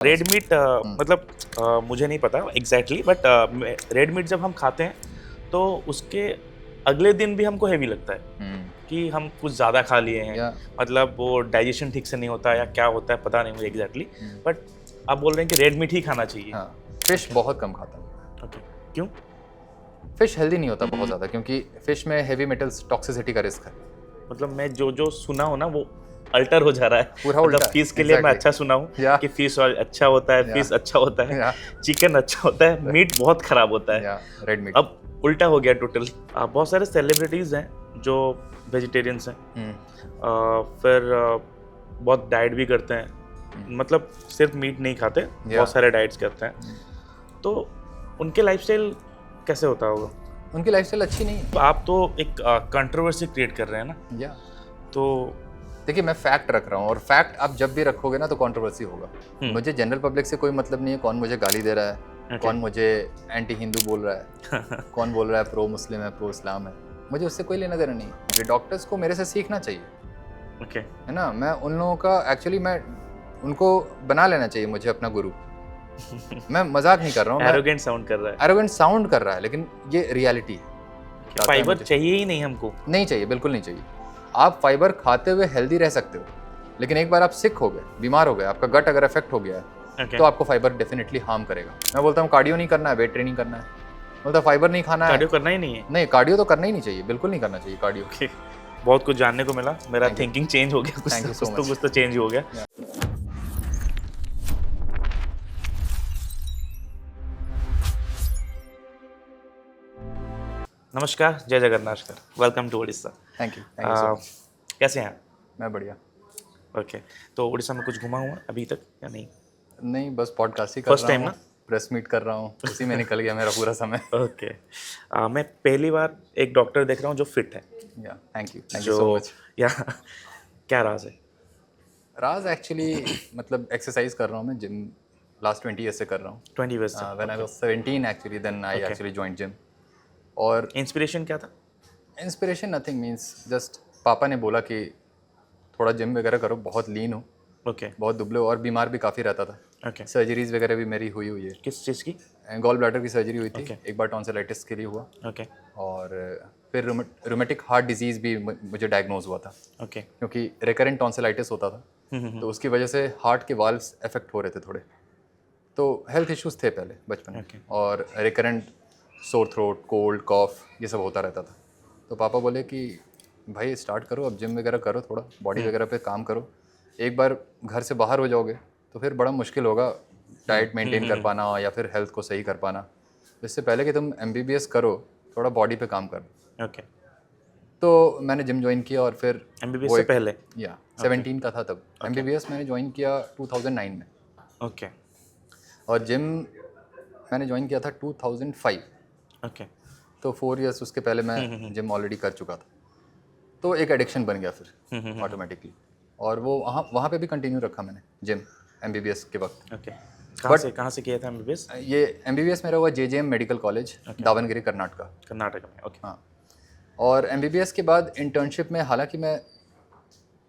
Red meat मतलब मुझे नहीं पता एग्जैक्टली बट रेड मीट जब हम खाते हैं तो उसके अगले दिन भी हमको हैवी लगता है कि हम कुछ ज़्यादा खा लिए हैं। मतलब वो डाइजेशन ठीक से नहीं होता या क्या होता है पता नहीं मुझे एग्जैक्टली बट आप बोल रहे हैं कि रेड मीट ही खाना चाहिए। हाँ, फिश बहुत कम खाता हूँ। ओके, क्यों? फिश हेल्दी नहीं होता बहुत ज़्यादा, क्योंकि फिश में हेवी मेटल्स टॉक्सिसिटी का रिस्क है। मतलब मैं जो सुना हूँ ना वो अल्टर हो जा रहा है। पूरा मतलब उल्टा फिश के लिए मैं अच्छा सुना हूँ कि फिश अच्छा होता है, फिश अच्छा होता है, चिकन अच्छा होता है, मीट बहुत खराब होता है। रेड मीट अब उल्टा हो गया टोटल। बहुत सारे सेलिब्रिटीज़ हैं जो वेजिटेरियंस हैं, फिर बहुत डाइट भी करते हैं, मतलब सिर्फ मीट नहीं खाते, बहुत सारे डाइट्स करते हैं। तो उनके लाइफस्टाइल कैसे होता होगा? उनकी लाइफस्टाइल अच्छी नहीं है। आप तो एक कंट्रोवर्सी क्रिएट कर रहे हैं ना। तो देखिए, मैं फैक्ट रख रहा हूँ, और फैक्ट आप जब भी रखोगे ना तो कंट्रोवर्सी होगा। मुझे जनरल पब्लिक से कोई मतलब नहीं है कौन मुझे गाली दे रहा है, कौन मुझे एंटी हिंदू बोल रहा है, कौन बोल रहा है प्रो मुस्लिम है, प्रो इस्लाम है। मुझे उससे कोई लेना देना नहीं। ये डॉक्टर्स को मेरे से सीखना चाहिए, है ना। मैं उन लोगों का एक्चुअली मैं उनको बना लेना चाहिए मुझे अपना गुरु। मैं मजाक नहीं कर रहा हूँ। एरोगेंट साउंड कर रहा है। एरोगेंट साउंड कर रहा है, लेकिन ये रियलिटी है। फाइबर चाहिए ही नहीं हमको। नहीं चाहिए, बिल्कुल नहीं चाहिए। आप फाइबर खाते हुए हेल्दी रह सकते हो, लेकिन एक बार आप सिक हो गए, बीमार हो गए, आपका गट अगर इफेक्ट हो गया है तो आपको फाइबर डेफिनेटली हार्म करेगा। मैं बोलता हूँ कार्डियो नहीं करना है, वेट ट्रेनिंग करना है। बोलता फाइबर नहीं खाना है, कार्डियो करना ही नहीं है। नहीं, कार्डियो तो करना ही नहीं चाहिए, बिल्कुल नहीं करना चाहिए कार्डियो। बहुत कुछ जानने को मिला, मेरा थिंकिंग चेंज हो गया, कुछ तो चेंज हो गया। नमस्कार, जय Jagannath, welcome to Odisha. Thank you. कैसे हैं? मैं बढ़िया। ओके, तो उड़ीसा में कुछ घुमा हुआ अभी तक या नहीं? नहीं, बस पॉडकास्ट ही कर फर्स्ट रहा टाइम हूँ, ना? प्रेस मीट कर रहा हूँ, उसी में निकल गया मेरा पूरा समय। ओके, मैं पहली बार एक डॉक्टर देख रहा हूँ जो फिट है। Thank you so much. या क्या राज है? राज एक्चुअली मतलब एक्सरसाइज कर रहा हूँ मैं, जिम लास्ट 20 ईयर्स से कर रहा हूँ। 20 ईयर्स से? When I was 17 actually, then I actually joined gym. और इंस्पिरेशन क्या था? इंस्पिरेशन नथिंग, मीन्स जस्ट पापा ने बोला कि थोड़ा जिम वगैरह करो, बहुत लीन हो, बहुत दुबले हो, और बीमार भी काफ़ी रहता था। सर्जरीज वगैरह भी मेरी हुई है। किस चीज़ की? गॉल ब्लैडर की सर्जरी हुई थी, एक बार टॉन्सिलाइटिस के लिए हुआ, और फिर रूमेटिक हार्ट डिजीज़ भी मुझे डायग्नोज हुआ था, क्योंकि रिकरेंट टॉन्सिलाइटिस होता था, तो उसकी वजह से हार्ट के वाल्व्स इफेक्ट हो रहे थे थोड़े, तो हेल्थ इश्यूज थे पहले बचपन में, और रिकरेंट सोर थ्रोट, कोल्ड, कॉफ, ये सब होता रहता था। तो पापा बोले कि भाई स्टार्ट करो, अब जिम वगैरह करो, थोड़ा बॉडी वगैरह पे काम करो। एक बार घर से बाहर हो जाओगे तो फिर बड़ा मुश्किल होगा डाइट मेंटेन कर पाना या फिर हेल्थ को सही कर पाना। इससे पहले कि तुम MBBS करो, थोड़ा बॉडी पे काम करो। तो मैंने जिम ज्वाइन किया, और फिर MBBS से पहले 17 का था तब। MBBS मैंने ज्वाइन किया 2009 में। और जिम मैंने ज्वाइन किया था 2005। तो 4 इयर्स उसके पहले मैं जिम ऑलरेडी कर चुका था, तो एक एडिक्शन बन गया फिर ऑटोमेटिकली, और वो वहाँ पे भी कंटिन्यू रखा मैंने जिम MBBS के वक्त। कहाँ से किया था MBBS? ये MBBS मेरा हुआ JJM medical college, Davanagere, Karnataka में। हाँ, और MBBS के बाद इंटर्नशिप में, हालांकि मैं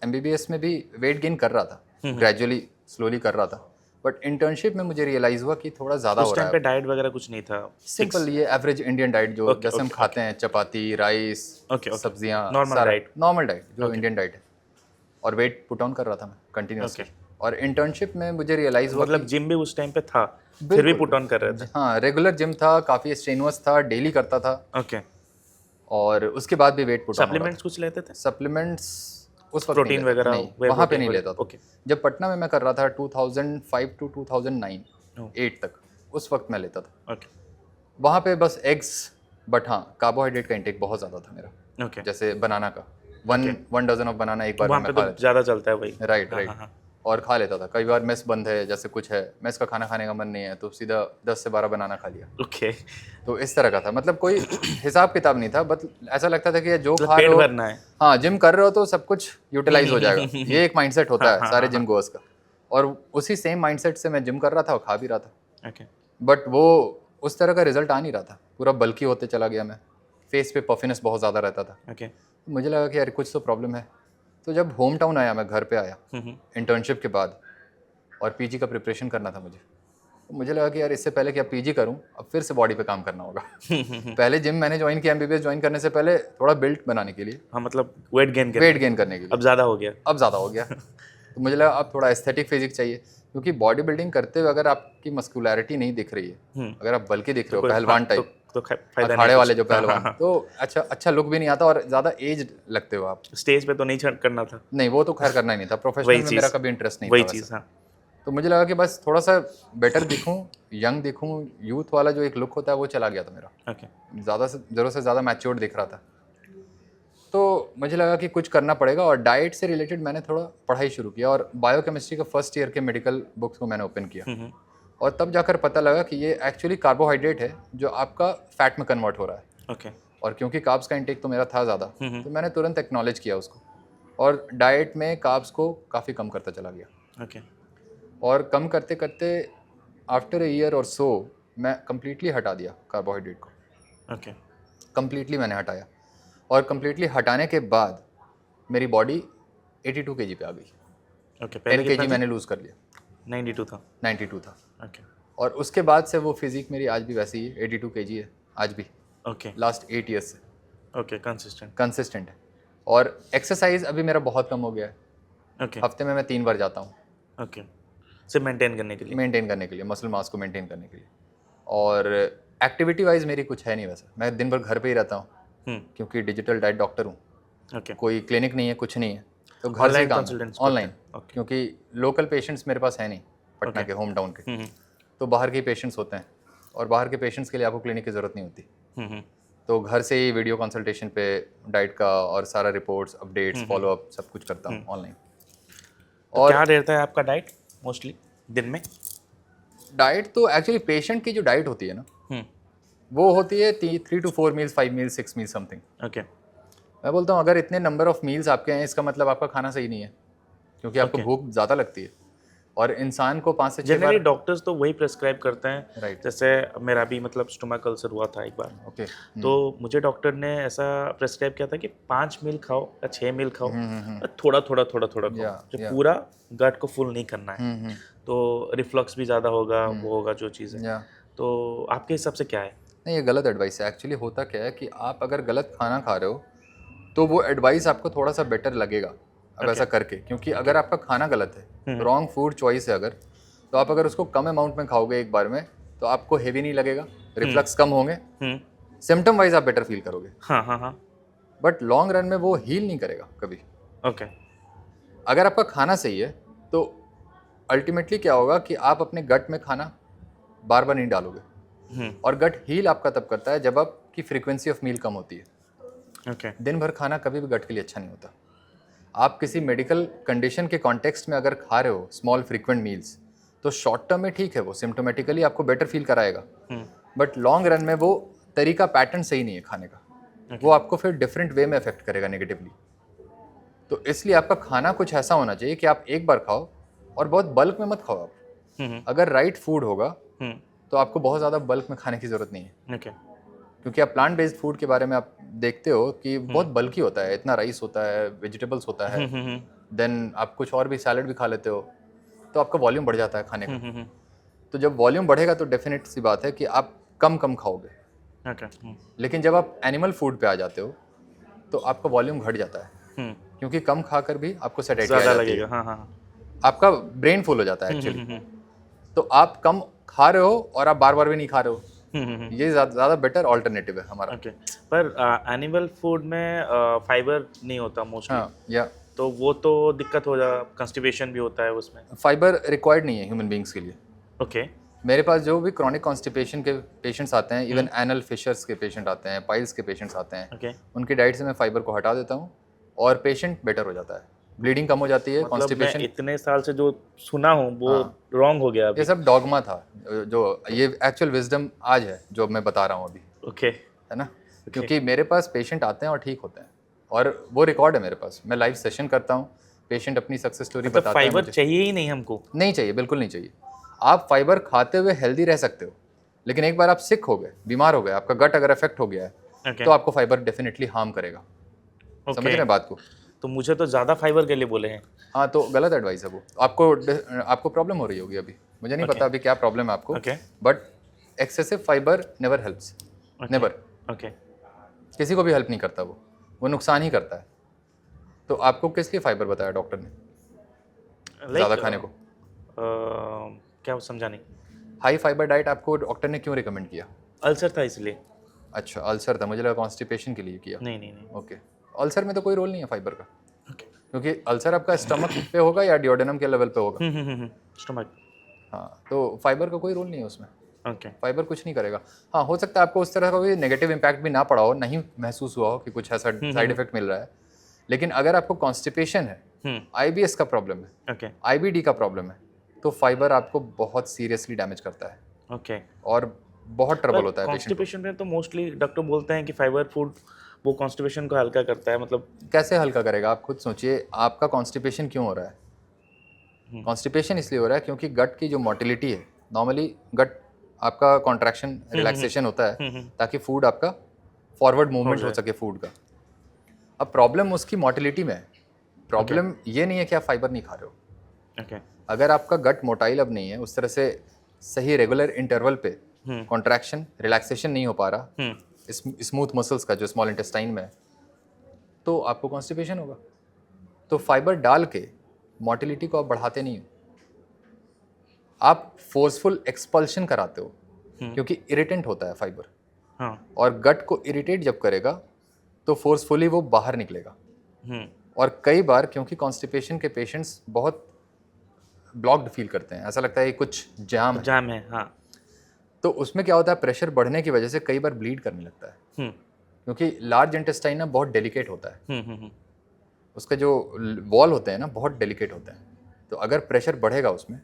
MBBS में भी वेट गेन कर रहा था, ग्रेजुअली स्लोली कर रहा था, बट इंटर्नशिप में मुझे रियलाइज़ हुआ कि थोड़ा ज़्यादा हो रहा है। उस टाइम पे डाइट वगैरह कुछ नहीं था? सिंपल ये एवरेज इंडियन डाइट जो जैसे हम खाते हैं, चपाती, राइस, सब्जियां, नॉर्मल डाइट जो इंडियन डाइट है, और वेट पुट ऑन कर रहा था मैं कंटिन्यूसली। और इंटर्नशिप में मुझे रियलाइज़ हुआ, मतलब जिम भी उस टाइम पे था, फिर भी पुट ऑन कर रहे थे? हाँ, रेगुलर जिम था, काफ़ी स्ट्रेनुअस था, डेली करता था। और उसके बाद भी वेट पुट ऑन। सप्लीमेंट्स कुछ लेते थे? सप्लीमेंट्स उस वक्त प्रोटीन वगैरह वहाँ पे नहीं लेता था। जब पटना में मैं कर रहा था 2005 to 2009 तक, उस वक्त मैं लेता था। वहाँ पे बस एग्स, बट हाँ कार्बोहाइड्रेट का इंटेक बहुत ज़्यादा था मेरा। जैसे बनाना का 1 डजन ऑफ बनाना एक बार में मैं खा लेता। ज़्यादा चलता है भाई। राइट। और खा लेता था। कई बार मेस बंद है, जैसे कुछ है, मेस का खाना खाने का मन नहीं है, तो सीधा 10 से 12 बनाना खा लिया। तो इस तरह का था, मतलब कोई हिसाब किताब नहीं था, बस ऐसा लगता था कि जो खा रहे हो, हाँ जिम कर रहे हो तो सब कुछ यूटिलाइज हो जाएगा। ये एक माइंडसेट होता है सारे जिम गोअर्स का, और उसी सेम माइंडसेट से मैं जिम कर रहा था और खा भी रहा था। बट वो उस तरह का रिजल्ट आ नहीं रहा था, पूरा बल्कि होते चला गया मैं, फेस पे पफिनेस बहुत ज़्यादा रहता था। मुझे लगा कि यार कुछ तो प्रॉब्लम है। तो जब होम टाउन आया, मैं घर पे आया इंटर्नशिप के बाद, और पीजी का प्रिपरेशन करना था मुझे। तो मुझे लगा कि यार इससे पहले कि अब पीजी करूं, अब फिर से बॉडी पे काम करना होगा। पहले जिम मैंने ज्वाइन किया एमबीबीएस ज्वाइन करने से पहले थोड़ा बिल्ट बनाने के लिए, हाँ मतलब वेट गेन करने के लिए। अब ज़्यादा हो गया। तो मुझे लगा अब थोड़ा एस्थेटिक फिजिक चाहिए, क्योंकि बॉडी बिल्डिंग करते हुए अगर आपकी मस्कुलैरिटी नहीं दिख रही है, अगर आप बल्कि दिख रहे हो पहलवान टाइप, तो फायदा अखाड़े वाले जो पहलवान, तो अच्छा लुक भी नहीं आता और ज्यादा एज लगते हो आप। स्टेज पे तो नहीं करना था। नहीं, वो तो खैर करना ही नहीं था, प्रोफेशनल में मेरा कभी इंटरेस्ट नहीं था। वही चीज़, हाँ। तो मुझे लगा कि बस थोड़ा सा बेटर दिखूं, यंग दिखूं, यूथ वाला जो एक लुक होता है वो चला गया था मेरा। ज़्यादा से ज़रूरत से ज़्यादा मैच्योर्ड दिख रहा था। तो मुझे लगा कि कुछ करना पड़ेगा, और डाइट से रिलेटेड मैंने थोड़ा पढ़ाई शुरू किया, और बायोकेमिस्ट्री का फर्स्ट ईयर के मेडिकल बुक्स को मैंने ओपन किया, और तब जाकर पता लगा कि ये एक्चुअली कार्बोहाइड्रेट है जो आपका फैट में कन्वर्ट हो रहा है। और क्योंकि कार्ब्स का इंटेक तो मेरा था ज़्यादा, तो मैंने तुरंत एक्नॉलेज किया उसको, और डाइट में कार्ब्स को काफ़ी कम करता चला गया। और कम करते करते आफ्टर अ ईयर और सो मैं कम्प्लीटली हटा दिया कार्बोहाइड्रेट को। कम्प्लीटली मैंने हटाया, और कम्प्लीटली हटाने के बाद मेरी बॉडी 82 kg पे आ गई। 10 kg मैंने लूज़ कर लिया। 92 था। और उसके बाद से वो फिजिक मेरी आज भी वैसी ही 82 kg है आज भी। लास्ट 8 ईयर्स से कंसिस्टेंट है। और एक्सरसाइज अभी मेरा बहुत कम हो गया है। हफ्ते में मैं 3 बार जाता हूँ। सिर्फ मेंटेन करने के लिए, मसल मास को मेंटेन करने के लिए। और एक्टिविटी वाइज मेरी कुछ है नहीं वैसे, मैं दिन भर घर पे ही रहता हूँ, क्योंकि डिजिटल डाइट डॉक्टर हूँ। कोई क्लिनिक नहीं है, कुछ नहीं है, तो घर से काम ऑनलाइन, क्योंकि लोकल पेशेंट्स मेरे पास है नहीं पटना के, होम टाउन के, तो बाहर के पेशेंट्स होते हैं, और बाहर के पेशेंट्स के लिए आपको क्लिनिक की ज़रूरत नहीं होती। तो घर से ही वीडियो कंसल्टेशन पे डाइट का और सारा रिपोर्ट्स, अपडेट्स, फॉलोअप सब कुछ करता हूँ ऑनलाइन। और क्या रहता है आपका डाइट मोस्टली दिन में? डाइट तो एक्चुअली पेशेंट की जो डाइट होती है ना, वो होती है 3 to 4 meals, 5 meals, 6 meals something. मैं बोलता हूँ अगर इतने नंबर ऑफ मील्स आपके हैं, इसका मतलब आपका खाना सही नहीं है, क्योंकि आपको भूख ज़्यादा लगती है, और इंसान को 5 से 6 जनरली डॉक्टर्स तो वही प्रेस्क्राइब करते हैं। राइट। जैसे मेरा भी मतलब स्टोमक अल्सर हुआ था एक बार। तो मुझे डॉक्टर ने ऐसा प्रेस्क्राइब किया था कि 5 मील खाओ या 6 मील खाओ, थोड़ा खाओ, जो पूरा गट को फुल नहीं करना है, तो रिफ्लक्स भी ज़्यादा होगा, वो होगा जो चीज़ है। तो आपके हिसाब से क्या है? नहीं, ये गलत एडवाइस है। एक्चुअली होता क्या है कि आप अगर गलत खाना खा रहे हो तो वो एडवाइस आपको थोड़ा सा बेटर लगेगा अब ऐसा करके, क्योंकि अगर आपका खाना गलत है, रॉन्ग फूड चॉइस है अगर, तो आप अगर उसको कम अमाउंट में खाओगे एक बार में, तो आपको हेवी नहीं लगेगा, रिफ्लक्स कम होंगे, सिम्टम वाइज आप बेटर फील करोगे। बट लॉन्ग रन में वो हील नहीं करेगा कभी। अगर आपका खाना सही है तो अल्टीमेटली क्या होगा कि आप अपने गट में खाना बार बार नहीं डालोगे, और गट हील आपका तब करता है जब आपकी फ्रीक्वेंसी ऑफ मील कम होती है। दिन भर खाना कभी भी गट के लिए अच्छा नहीं होता। आप किसी मेडिकल कंडीशन के कॉन्टेक्स्ट में अगर खा रहे हो स्मॉल फ्रीक्वेंट मील्स, तो शॉर्ट टर्म में ठीक है, वो सिम्टोमेटिकली आपको बेटर फील कराएगा, बट लॉन्ग रन में वो तरीका, पैटर्न सही नहीं है खाने का। वो आपको फिर डिफरेंट वे में अफेक्ट करेगा नेगेटिवली। तो इसलिए आपका खाना कुछ ऐसा होना चाहिए कि आप एक बार खाओ, और बहुत बल्क में मत खाओ आप। अगर राइट फूड होगा तो आपको बहुत ज़्यादा बल्क में खाने की ज़रूरत नहीं है, क्योंकि आप प्लांट बेस्ड फूड के बारे में आप देखते हो कि बहुत बल्की होता है, इतना राइस होता है, वेजिटेबल्स होता है, देन आप कुछ और भी सैलड भी खा लेते हो, तो आपका वॉल्यूम बढ़ जाता है खाने का। तो जब वॉल्यूम बढ़ेगा तो डेफिनेट सी बात है कि आप कम खाओगे। लेकिन जब आप एनिमल फूड पे आ जाते हो तो आपका वॉल्यूम घट जाता है, क्योंकि कम खाकर भी आपको सैटिस्फाई ज़्यादा लगेगा। आपका ब्रेन फुल हो जाता है एक्चुअली। तो आप कम खा रहे हो और आप बार बार भी नहीं खा रहे हो, ये ज़्यादा बेटर ऑल्टरनेटिव है हमारा। पर एनिमल फूड में फाइबर नहीं होता मोस्टली। या तो वो तो दिक्कत हो जाए, कंस्टिपेशन भी होता है उसमें। फाइबर रिक्वायर्ड नहीं है ह्यूमन बींग्स के लिए। मेरे पास जो भी क्रॉनिक कॉन्स्टिपेशन के पेशेंट्स आते हैं, इवन एनल फिशर्स के पेशेंट आते हैं, पाइल्स के पेशेंट्स आते हैं, उनकी डाइट से मैं फाइबर को हटा देता हूँ और पेशेंट बेटर हो जाता है, ब्लीडिंग कम हो जाती है। कॉन्स्टिपेशन मैं इतने साल से जो सुना हूँ वो रॉन्ग हो गया अभी। ये सब डॉगमा था, जो ये एक्चुअल विजडम आज है जो मैं बता रहा हूँ अभी। है ना? क्योंकि मेरे पास पेशेंट आते हैं और ठीक होते हैं, और वो रिकॉर्ड है मेरे पास। मैं लाइव सेशन करता हूँ, पेशेंट अपनी सक्सेस स्टोरी बताता है। फाइबर चाहिए ही नहीं हमको? नहीं चाहिए, बिल्कुल नहीं चाहिए। आप फाइबर खाते हुए हेल्दी रह सकते हो, लेकिन एक बार आप सिक हो गए, बीमार हो गए, आपका गट अगर अफेक्ट हो गया है, तो आपको फाइबर डेफिनेटली हार्म करेगा। समझ रहे हैं बात को? तो मुझे तो ज़्यादा फाइबर के लिए बोले हैं। हाँ, तो गलत एडवाइस है वो। आपको प्रॉब्लम हो रही होगी अभी, मुझे नहीं पता अभी क्या प्रॉब्लम है आपको, but excessive fibre never helps, never. किसी को भी हेल्प नहीं करता वो नुकसान ही करता है। तो आपको किस लिए फाइबर बताया डॉक्टर ने ज़्यादा खाने को? क्या समझा नहीं। हाई फाइबर डाइट आपको डॉक्टर ने क्यों रिकमेंड किया? अल्सर था इसलिए। अच्छा, अल्सर था, मुझे लगा कॉन्स्टिपेशन के लिए किया। नहीं। ओके, अल्सर में तो कोई रोल नहीं है फाइबर का, क्योंकि अल्सर आपका स्टमक पे होगा या डिओडेनम के लेवल पे होगा? स्टमक। हाँ, तो फाइबर का कोई रोल नहीं है उसमें। ओके। फाइबर कुछ नहीं करेगा। हाँ, हो सकता है आपको उस तरह का कोई नेगेटिव इम्पैक्ट भी ना पड़ा हो, नहीं महसूस हुआ हो कि कुछ ऐसा साइड इफेक्ट मिल रहा है, लेकिन अगर आपको कॉन्स्टिपेशन है, आईबीएस का प्रॉब्लम है, आईबीडी का प्रॉब्लम है, तो फाइबर आपको बहुत सीरियसली डैमेज करता है। ओके। और बहुत ट्रबल होता है कॉन्स्टिपेशन में। तो मोस्टली डॉक्टर बोलते हैं कि फाइबर फूड वो कॉन्स्टिपेशन को हल्का करता है। मतलब कैसे हल्का करेगा? आप खुद सोचिए, आपका कॉन्स्टिपेशन क्यों हो रहा है? कॉन्स्टिपेशन इसलिए हो रहा है क्योंकि गट की जो मोटिलिटी है, नॉर्मली गट आपका कॉन्ट्रैक्शन रिलैक्सेशन होता है ताकि फूड आपका फॉरवर्ड मूवमेंट हो सके फूड का। अब प्रॉब्लम उसकी मोटिलिटी में है। प्रॉब्लम ये नहीं है कि आप फाइबर नहीं खा रहे हो। अगर आपका गट मोटाइल अब नहीं है, उस तरह से सही रेगुलर इंटरवल पे कॉन्ट्रैक्शन रिलैक्सेशन नहीं हो पा रहा स्मूथ मसल्स का जो स्मॉल इंटेस्टाइन में है, तो आपको कॉन्स्टिपेशन होगा। तो फाइबर डाल के मोटिलिटी को आप बढ़ाते नहीं हो, आप फोर्सफुल एक्सपल्शन कराते हो, क्योंकि इरिटेंट होता है फाइबर। और गट को इरिटेट जब करेगा तो फोर्सफुली वो बाहर निकलेगा। और कई बार क्योंकि कॉन्स्टिपेशन के पेशेंट्स बहुत ब्लॉक्ड फील करते हैं, ऐसा लगता है कि कुछ जाम है। हाँ। तो उसमें क्या होता है, प्रेशर बढ़ने की वजह से कई बार ब्लीड करने लगता है, क्योंकि लार्ज इंटेस्टाइन ना बहुत डेलिकेट होता है। उसका जो वॉल होते हैं ना बहुत डेलिकेट होते हैं। तो अगर प्रेशर बढ़ेगा उसमें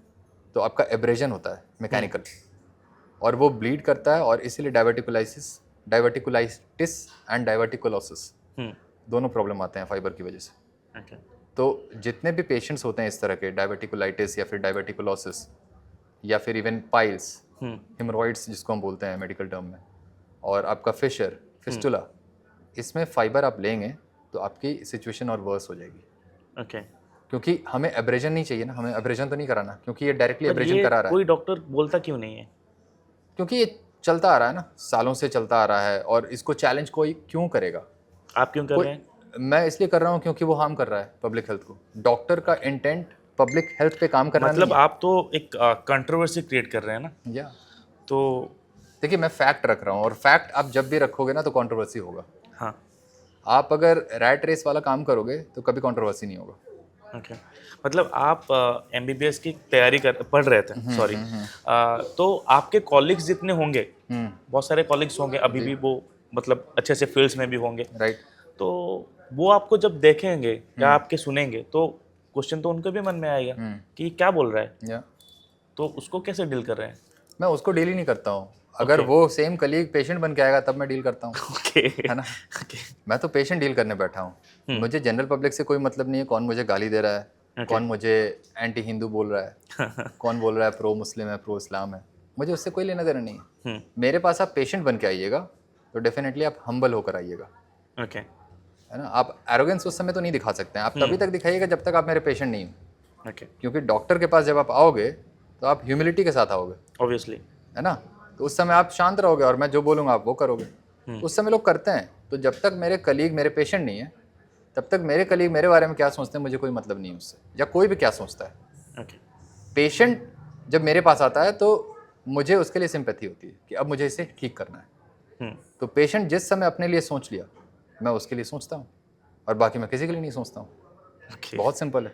तो आपका एब्रेजन होता है मैकेनिकल, और वो ब्लीड करता है, और इसीलिए डाइवर्टिकुलाइटिस एंड डाइवर्टिकुलोसिस दोनों प्रॉब्लम आते हैं फाइबर की वजह से। तो जितने भी पेशेंट्स होते हैं इस तरह के, डाइवर्टिकुलाइटिस या फिर डाइवर्टिकुलोसिस या फिर इवन पाइल्स, हिमोरॉइड्स जिसको हम बोलते हैं मेडिकल टर्म में, और आपका फिस्टुला, इसमें फाइबर आप लेंगे तो आपकी सिचुएशन और वर्स हो जाएगी। क्योंकि हमें एब्रेजन नहीं चाहिए ना, हमें एब्रेजन तो नहीं कराना, क्योंकि ये डायरेक्टली एब्रेजन करा रहा है। कोई डॉक्टर बोलता क्यों नहीं है? क्योंकि ये चलता आ रहा है ना, सालों से चलता आ रहा है, और इसको चैलेंज कोई क्यों करेगा? आप क्यों कर रहे हैं? मैं इसलिए कर रहा हूँ क्योंकि वो हार्म कर रहा है पब्लिक हेल्थ को। डॉक्टर का इंटेंट पब्लिक हेल्थ पे काम करना मतलब नहीं है। आप तो एक कंट्रोवर्सी क्रिएट कर रहे हैं ना। या तो देखिए, मैं फैक्ट रख रहा हूँ, और फैक्ट आप जब भी रखोगे ना तो कंट्रोवर्सी होगा। हाँ। आप अगर रैट रेस वाला काम करोगे तो कभी कंट्रोवर्सी नहीं होगा। ओके। मतलब आप एमबीबीएस की तैयारी पढ़ रहे थे, सॉरी, तो आपके कॉलिग्स जितने होंगे, बहुत सारे कॉलिग्स होंगे अभी भी, वो मतलब अच्छे से फील्ड्स में भी होंगे, राइट? तो वो आपको जब देखेंगे या आपके सुनेंगे तो क्वेश्चन तो उनके भी मन में आएगा कि क्या बोल रहा है। तो उसको कैसे डील कर रहे हैं? मैं उसको डील ही नहीं करता हूँ। अगर वो सेम कलीग पेशेंट बन के आएगा तब मैं डील करता हूँ। है ना? मैं तो पेशेंट डील करने बैठा हूँ। मुझे जनरल पब्लिक से कोई मतलब नहीं है, कौन मुझे गाली दे रहा है, कौन मुझे एंटी हिंदू बोल रहा है, कौन बोल रहा है प्रो मुस्लिम है, प्रो इस्लाम है, मुझे उससे कोई लेना देना नहीं है। मेरे पास आप पेशेंट बन के आइएगा तो डेफिनेटली आप हम्बल होकर आइएगा। है ना? आप एरोगेंस उस समय तो नहीं दिखा सकते हैं, आप तभी तक दिखाइएगा जब तक आप मेरे पेशेंट नहीं हो। क्योंकि डॉक्टर के पास जब आप आओगे तो आप ह्यूमिलिटी के साथ आओगे, ऑब्वियसली, है ना? तो उस समय आप शांत रहोगे और मैं जो बोलूँगा आप वो करोगे। उस समय लोग करते हैं। तो जब तक मेरे कलीग मेरे पेशेंट नहीं है तब तक मेरे कलीग मेरे बारे में क्या सोचते हैं मुझे कोई मतलब नहीं है उससे, या कोई भी क्या सोचता है। पेशेंट जब मेरे पास आता है तो मुझे उसके लिए सिंपैथी होती है कि अब मुझे इसे ठीक करना है। तो पेशेंट जिस समय अपने लिए सोच लिया मैं उसके लिए सोचता हूँ, और बाकी मैं किसी के लिए नहीं सोचता हूँ। बहुत सिंपल है।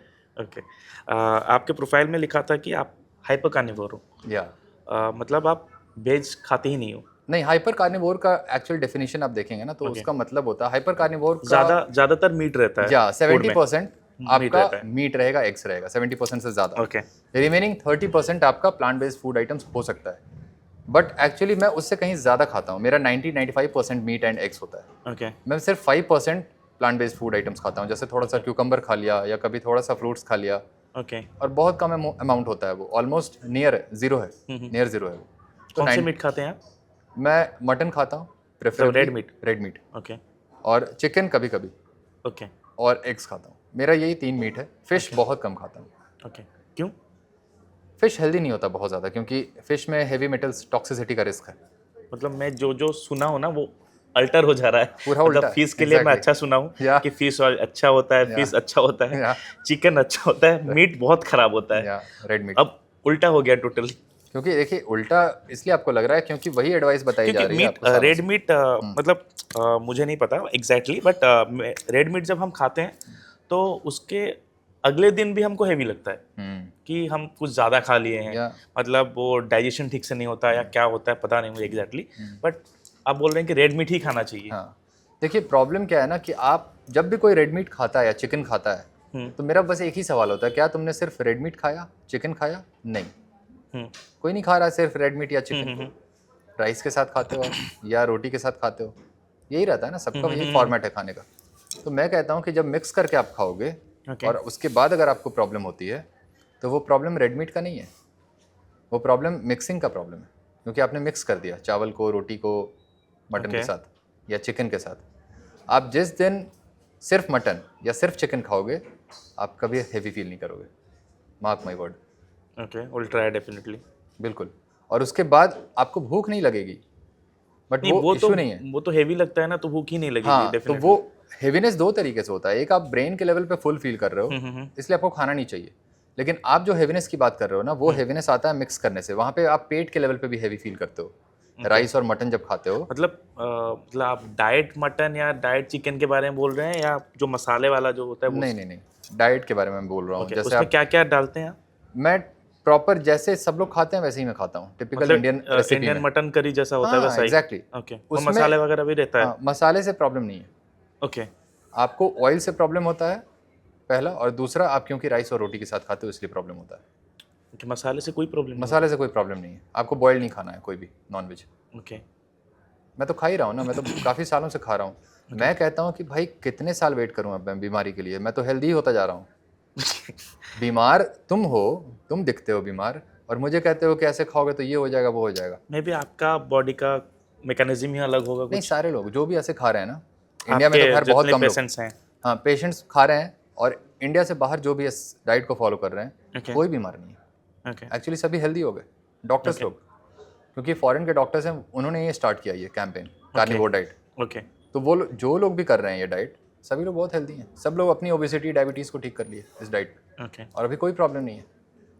आपके प्रोफाइल में लिखा था कि आप हाइपर कार्निवोर हो, या मतलब आप वेज खाते ही नहीं हो? नहीं, हाइपर कार्निवोर का एक्चुअल डेफिनेशन आप देखेंगे ना तो उसका मतलब होता है हाइपर कार्निवोर का ज्यादातर मीट रहता है। या 70% आपका मीट रहेगा, एग्स रहेगा 70% से ज्यादा। रिमेनिंग 30% आपका प्लांट बेस्ड फूड आइटम्स हो सकता है, बट एक्चुअली मैं उससे कहीं ज्यादा खाता हूँ। मेरा 90-95% मीट एंड एग्स होता है। मैं सिर्फ 5% प्लांट बेस्ड फूड आइटम्स खाता हूँ, जैसे थोड़ा सा क्यूकम्बर खा लिया या कभी थोड़ा सा फ्रूट्स खा लिया। और बहुत कम अमाउंट होता है वो, ऑलमोस्ट नियर जीरो है, नियर जीरो है वो। कौन से मीट खाते हैं आप? मैं मटन खाता हूँ, प्रेफरेबली रेड मीट। और चिकन कभी कभी। और एग्स खाता हूँ। मेरा यही 3 मीट है। फिश बहुत कम खाता हूँ। ओके, क्यों? फिश हेल्दी नहीं होता बहुत ज़्यादा, क्योंकि फिश में हेवी मेटल्स टॉक्सिसिटी का रिस्क है। मतलब मैं जो सुना हूँ ना वो अल्टर हो जा रहा है। पूरा मतलब उल्टा। फिश के लिए मैं अच्छा सुना हूँ कि फिश अच्छा होता है, फिश अच्छा होता है, चिकन अच्छा होता है, मीट बहुत खराब होता है। रेड मीट अब उल्टा हो गया टोटली। क्योंकि देखिए उल्टा इसलिए आपको लग रहा है क्योंकि वही एडवाइस बताई जा रही है आपको सालों रेड से। मीट मतलब मुझे नहीं पता एग्जैक्टली बट रेड मीट जब हम खाते हैं तो उसके अगले दिन भी हमको हेवी लगता है कि हम कुछ ज़्यादा खा लिए हैं। मतलब वो डाइजेशन ठीक से नहीं होता या क्या होता है पता नहीं मुझे एग्जैक्टली, बट आप बोल रहे हैं कि रेड मीट ही खाना चाहिए। हाँ, देखिए प्रॉब्लम क्या है ना कि आप जब भी कोई रेड मीट खाता है या चिकन खाता है तो मेरा बस एक ही सवाल होता है, क्या तुमने सिर्फ रेड मीट खाया, चिकन खाया? नहीं, कोई नहीं खा रहा सिर्फ रेड मीट या चिकन। राइस के साथ खाते हो आप या रोटी के साथ खाते हो, यही रहता है ना, सबका यही फॉर्मेट है खाने का। तो मैं कहता हूँ कि जब मिक्स करके आप खाओगे और उसके बाद अगर आपको प्रॉब्लम होती है तो वो प्रॉब्लम रेड मीट का नहीं है, वो प्रॉब्लम मिक्सिंग का प्रॉब्लम है, क्योंकि आपने मिक्स कर दिया चावल को, रोटी को मटन के साथ या चिकन के साथ। आप जिस दिन सिर्फ मटन या सिर्फ चिकन खाओगे आप कभी हेवी फील नहीं करोगे, mark my word. Okay, will try definitely. बिल्कुल, और उसके बाद आपको भूख नहीं लगेगी, बट वो इशू नहीं है। वो तो हेवी लगता है ना, तो भूख ही नहीं लगेगी। हाँ, तो वो हेवीनेस 2 तरीके से होता है। एक, आप ब्रेन के लेवल पे फुल फील कर रहे हो इसलिए आपको खाना नहीं चाहिए, लेकिन आप जो हेवीनेस की बात कर रहे हो ना वो हेवीनेस आता है मिक्स करने से। वहाँ पे आप पेट के लेवल पे भी हेवी फील करते हो राइस और मटन जब खाते हो। मतलब आप डाइट मटन या डाइट चिकन के बारे में बोल रहे हैं या जो मसाले वाला जो होता है वो? नहीं, डाइट के बारे में बोल रहा हूँ। जैसे उसमें क्या क्या डालते हैं आप? मैं प्रॉपर जैसे सब लोग खाते हैं वैसे ही मैं खाता हूँ, टिपिकल इंडियन रेसिपी में। इंडियन मटन करी जैसा होता है वैसा ही? एग्जैक्टली। ओके, उसमें मसाले वगैरह भी रहता है? मसाले से प्रॉब्लम नहीं है। ओके, आपको ऑयल से प्रॉब्लम होता है पहला, और दूसरा आप क्योंकि राइस और रोटी के साथ खाते हो इसलिए प्रॉब्लम होता है। ओके, मसाले से कोई प्रॉब्लम? मसाले से कोई प्रॉब्लम नहीं है। आपको बॉयल नहीं खाना है कोई भी नॉन वेज। ओके, मैं तो खा ही रहा हूँ ना, मैं तो काफ़ी सालों से खा रहा हूँ। मैं कहता हूँ कि भाई कितने साल वेट करूँ अब मैं बीमारी के लिए, मैं तो हेल्दी होता जा रहा हूँ। बीमार तुम हो, तुम दिखते हो बीमार, और मुझे कहते हो कि ऐसे खाओगे तो ये हो जाएगा वो हो जाएगा। मे बी आपका बॉडी का मैकेनिज्म ही अलग होगा कुछ। नहीं, सारे लोग जो भी ऐसे खा रहे हैं ना, इंडिया में तो खैर बहुत कम पेशेंट्स हैं। हाँ, पेशेंट्स खा रहे हैं, और इंडिया से बाहर जो भी इस डाइट को फॉलो कर रहे हैं कोई बीमार नहीं है। एक्चुअली सभी हेल्दी हो गए, डॉक्टर्स लोग, क्योंकि फॉरेन के डॉक्टर्स हैं, उन्होंने ये स्टार्ट किया ये कैंपेन कार्निवोर डाइट। ओके, तो वो जो लोग भी कर रहे हैं ये डाइट, सभी लोग बहुत हेल्दी हैं। सब लोग अपनी ओबेसिटी डायबिटीज़ को ठीक कर लिए इस डाइट में, और अभी कोई प्रॉब्लम नहीं है।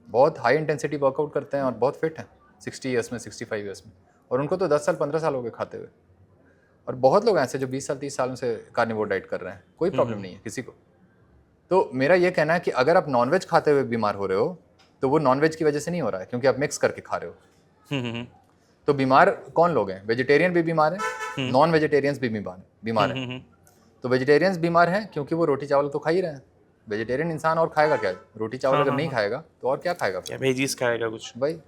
बहुत हाई इंटेंसिटी वर्कआउट करते हैं और बहुत फिट हैं 60 ईयर्स में, 65 ईयर्स में, और उनको तो 10 साल 15 साल हो गए खाते हुए। और बहुत लोग ऐसे जो 20 साल 30 सालों से कार्निवोर डाइट कर रहे हैं, कोई प्रॉब्लम नहीं है किसी को। तो मेरा ये कहना है कि अगर आप नॉनवेज खाते हुए बीमार हो रहे हो तो वो नॉनवेज की वजह से नहीं हो रहा है, क्योंकि आप मिक्स करके खा रहे हो। तो बीमार कौन लोग हैं? वेजिटेरियन भी बीमार हैं, नॉन वेजिटेरियंस भी बीमार हैं। तो वेजिटेरियंस बीमार हैं क्योंकि वो रोटी चावल तो खा ही रहे हैं। वेजिटेरियन इंसान और खाएगा क्या? रोटी चावल अगर नहीं खाएगा तो और क्या खाएगा? वेजीज खाएगा कुछ भाई।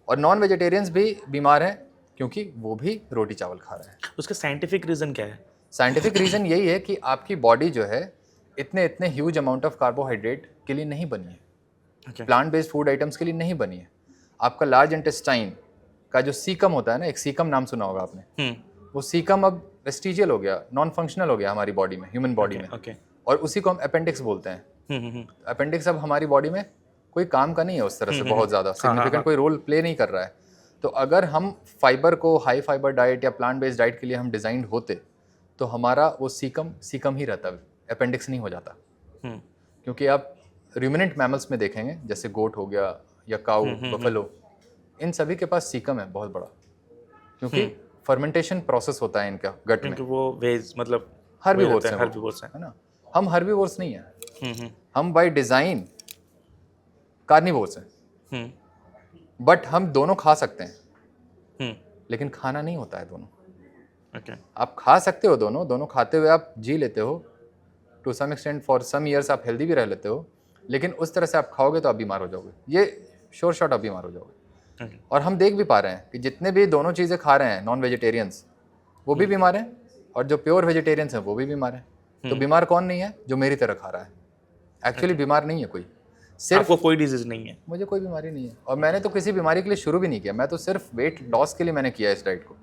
और नॉन वेजिटेरियंस भी बीमार हैं क्योंकि वो भी रोटी चावल खा रहे हैं। उसका साइंटिफिक रीजन क्या है? साइंटिफिक रीजन यही है कि आपकी बॉडी जो है इतने ह्यूज अमाउंट ऑफ कार्बोहाइड्रेट के लिए नहीं बनी है, प्लांट बेस्ड फूड आइटम्स के लिए नहीं बनी है। आपका लार्ज इंटेस्टाइन का जो सीकम होता है ना, एक सीकम नाम सुना होगा आपने, वो सीकम अब वेस्टिजियल हो गया, नॉन फंक्शनल हो गया हमारी बॉडी में, ह्यूमन बॉडी में, और उसी को हम अपेंडिक्स बोलते हैं। अपेंडिक्स अब हमारी बॉडी में कोई काम का नहीं है उस तरह से, बहुत ज़्यादा सिग्निफिकेंट कोई रोल प्ले नहीं कर रहा है। तो अगर हम फाइबर को हाई फाइबर डाइट या प्लांट बेस्ड डाइट के लिए हम डिज़ाइन होते तो हमारा वो सीकम ही रहता, अपेंडिक्स नहीं हो जाता। क्योंकि आप रूमिनेंट मैमल्स में देखेंगे, जैसे गोट हो गया या काऊ, बफेलो, इन सभी के पास सीकम है बहुत बड़ा, क्योंकि फर्मेंटेशन प्रोसेस होता है इनका गट में। वो वेज मतलब हर्बीवोर्स हैं, है ना। हम हर्बीवोर्स नहीं हैं, हम बाय डिज़ाइन कार्निवोर्स हैं। बट हम दोनों खा सकते हैं, लेकिन खाना नहीं होता है दोनों। आप खा सकते हो दोनों खाते हुए आप जी लेते हो, to some extent for some years आप हेल्दी भी रह लेते हो, लेकिन उस तरह से आप खाओगे तो आप बीमार हो जाओगे, ये श्योर शॉट आप बीमार हो जाओगे। और हम देख भी पा रहे हैं कि जितने भी दोनों चीज़ें खा रहे हैं नॉन वेजिटेरियंस, वो भी बीमार हैं, और जो प्योर वेजिटेरियंस हैं वो भी बीमार हैं। तो बीमार कौन नहीं है? जो मेरी तरह खा रहा है। एक्चुअली बीमार नहीं है कोई, सिर्फ आपको कोई डिजीज नहीं है। मुझे कोई बीमारी नहीं है, और मैंने तो किसी बीमारी के लिए शुरू भी नहीं किया, मैं तो सिर्फ वेट लॉस के लिए मैंने किया इस डाइट को।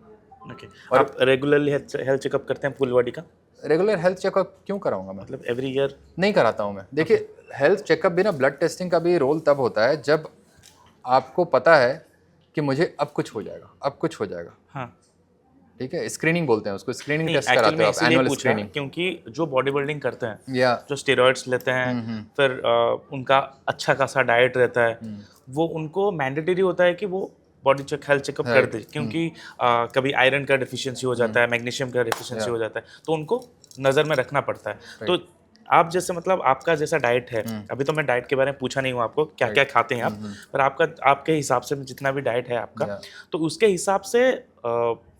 और आप रेगुलरली हेल्थ चेकअप करते हैं फुल बॉडी का? रेगुलर हेल्थ चेकअप क्यों कराऊंगा मैं? मतलब एवरी ईयर नहीं कराता हूँ मैं। देखिए हेल्थ चेकअप भी ना, ब्लड टेस्टिंग का भी रोल तब होता है जब आपको पता है कि मुझे अब कुछ हो जाएगा, अब कुछ हो जाएगा। हाँ ठीक है, स्क्रीनिंग बोलते हैं उसको, स्क्रीनिंग नहीं, टेस्ट एक्चुअल कराते में हो आप, इसीलिए एनुअल पूछा स्क्रीनिंग। क्योंकि जो बॉडी बिल्डिंग करते हैं, या जो स्टेरॉइड्स लेते हैं, फिर उनका अच्छा खासा डाइट रहता है, वो उनको मैंडेटरी होता है कि वो बॉडी चेक, हेल्थ चेकअप कर दे, क्योंकि कभी आयरन का डिफिशियंसी हो जाता है, मैग्नीशियम का डिफिशियंसी हो जाता है, तो उनको नज़र में रखना पड़ता है। तो आप जैसे मतलब आपका जैसा डाइट है, अभी तो मैं डाइट के बारे में पूछा नहीं हूँ आपको क्या क्या खाते हैं आप, पर आपका आपके हिसाब से जितना भी डाइट है आपका, तो उसके हिसाब से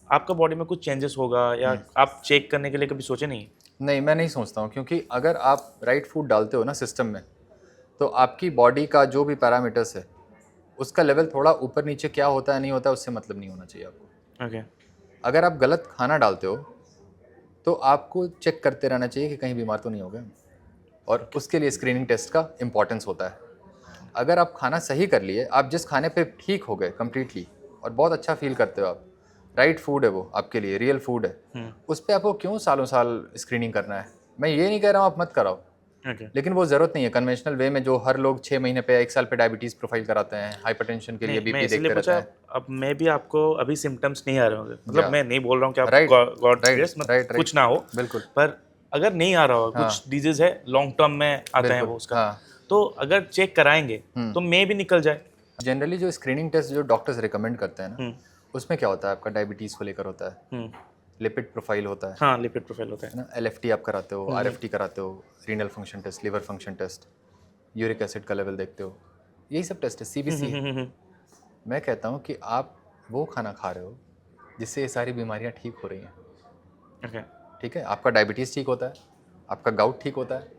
आपका बॉडी में कुछ चेंजेस होगा, या आप चेक करने के लिए कभी सोचे नहीं? नहीं, मैं नहीं सोचता हूँ, क्योंकि अगर आप राइट फूड डालते हो ना सिस्टम में, तो आपकी बॉडी का जो भी पैरामीटर्स है उसका लेवल थोड़ा ऊपर नीचे क्या होता है नहीं होता है उससे मतलब नहीं होना चाहिए आपको। ओके। अगर आप गलत खाना डालते हो तो आपको चेक करते रहना चाहिए कि कहीं बीमार तो नहीं हो गए, और उसके लिए स्क्रीनिंग टेस्ट का इम्पॉर्टेंस होता है। अगर आप खाना सही कर लिए, आप जिस खाने पे ठीक हो गए कम्प्लीटली और बहुत अच्छा फील करते हो आप, राइट फूड है वो आपके लिए, रियल फूड है, उस पर आपको क्यों सालों साल स्क्रीनिंग करना है? मैं ये नहीं कह रहा हूँ आप मत कराओ, लेकिन वो ज़रूरत नहीं है कन्वेंशनल वे में जो हर लोग 6 महीने पे 1 साल पे डायबिटीज़ प्रोफाइल कराते हैं, हाइपरटेंशन के लिए बीपी देखते रहते हैं। अब मैं भी आपको अभी सिम्टम्स नहीं आ रहे होंगे, मतलब मैं नहीं बोल रहा हूँ कि आप Right, God right, grace right, right. कुछ ना हो, बिल्कुल। पर अगर नहीं आ रहा हो, कुछ डिजीज है लॉन्ग टर्म में आता है वो उसका, हाँ। तो अगर चेक कराएंगे तो मे भी निकल जाए। जनरली जो स्क्रीनिंग टेस्ट जो डॉक्टर्स रिकमेंड करते हैं ना, उसमें क्या होता है, आपका डायबिटीज़ को लेकर होता है, लिपिड प्रोफाइल होता है, हाँ लिपिड प्रोफाइल होता है ना, LFT आप कराते हो, RFT कराते हो, renal function test, liver function test, uric acid का लेवल देखते हो, यही सब टेस्ट है, CBC है। मैं कहता हूँ कि आप वो खाना खा रहे हो जिससे ये सारी बीमारियाँ ठीक हो रही हैं। ओके। ठीक है, आपका डायबिटीज़ ठीक होता है, आपका गाउट ठीक होता है,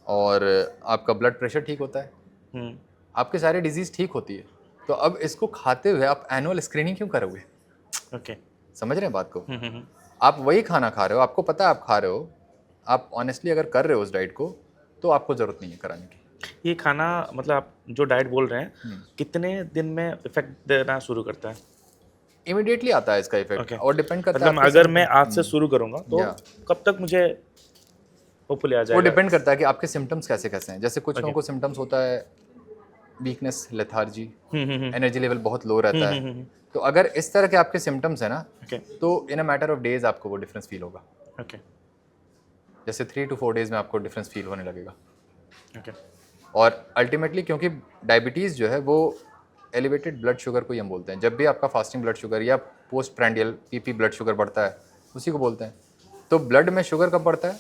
और आपका ब्लड प्रेशर ठीक होता है, आपके सारे डिजीज़ ठीक होती है। तो अब इसको खाते हुए आप एनुअल स्क्रीनिंग क्यों करोगे? ओके, समझ रहे हैं बात को? आप वही खाना खा रहे हो, आपको पता है आप खा रहे हो, आप ऑनेस्टली अगर कर रहे हो उस डाइट को, तो आपको ज़रूरत नहीं है कराने की। ये खाना मतलब आप जो डाइट बोल रहे हैं, कितने दिन में इफेक्ट देना शुरू करता है? इमीडिएटली आता है इसका इफेक्ट, और डिपेंड करता है मतलब अगर मैं आज से शुरू करूंगा तो कब तक मुझे होपफुली आ जाएगा? वो डिपेंड करता है कि आपके सिम्टम्स कैसे कैसे हैं। जैसे कुछ लोगों को सिम्टम्स होता है वीकनेस, लेथार्जी, एनर्जी लेवल बहुत लो रहता है, तो अगर इस तरह के आपके सिम्टम्स हैं ना, तो इन अ मैटर ऑफ डेज आपको वो डिफरेंस फील होगा। जैसे 3 to 4 डेज में आपको डिफरेंस फील होने लगेगा। और अल्टीमेटली क्योंकि डायबिटीज़ जो है वो एलिवेटेड ब्लड शुगर को ही हम बोलते हैं। जब भी आपका फास्टिंग ब्लड शुगर या post prandial PP blood sugar बढ़ता है, उसी को बोलते हैं। तो ब्लड में शुगर कब बढ़ता है?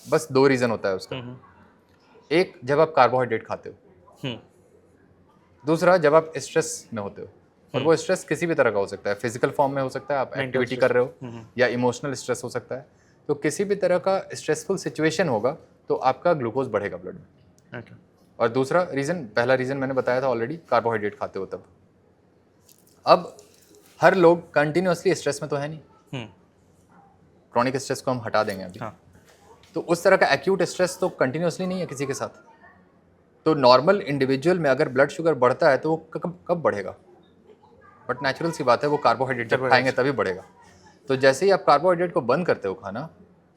बस 2 रीज़न होता है उसका। एक, जब आप कार्बोहाइड्रेट खाते हो, दूसरा जब आप स्ट्रेस में होते हो। और वो स्ट्रेस किसी भी तरह का हो सकता है, फिजिकल फॉर्म में हो सकता है, आप एक्टिविटी कर रहे हो, या इमोशनल स्ट्रेस हो सकता है। तो किसी भी तरह का स्ट्रेसफुल सिचुएशन होगा तो आपका ग्लूकोज बढ़ेगा ब्लड में। और दूसरा रीज़न, पहला रीज़न मैंने बताया था ऑलरेडी, कार्बोहाइड्रेट खाते हो तब। अब हर लोग कंटिन्यूअसली स्ट्रेस में तो है नहीं, क्रॉनिक स्ट्रेस को हम हटा देंगे अभी। तो उस तरह का एक्यूट स्ट्रेस तो कंटिन्यूअसली नहीं है किसी के साथ। तो नॉर्मल इंडिविजुअल में अगर ब्लड शुगर बढ़ता है तो वो कब बढ़ेगा? बट नेचुरल सी बात है, वो कार्बोहाइड्रेट जब खाएंगे तभी बढ़ेगा। तो जैसे ही आप कार्बोहाइड्रेट को बंद करते हो खाना,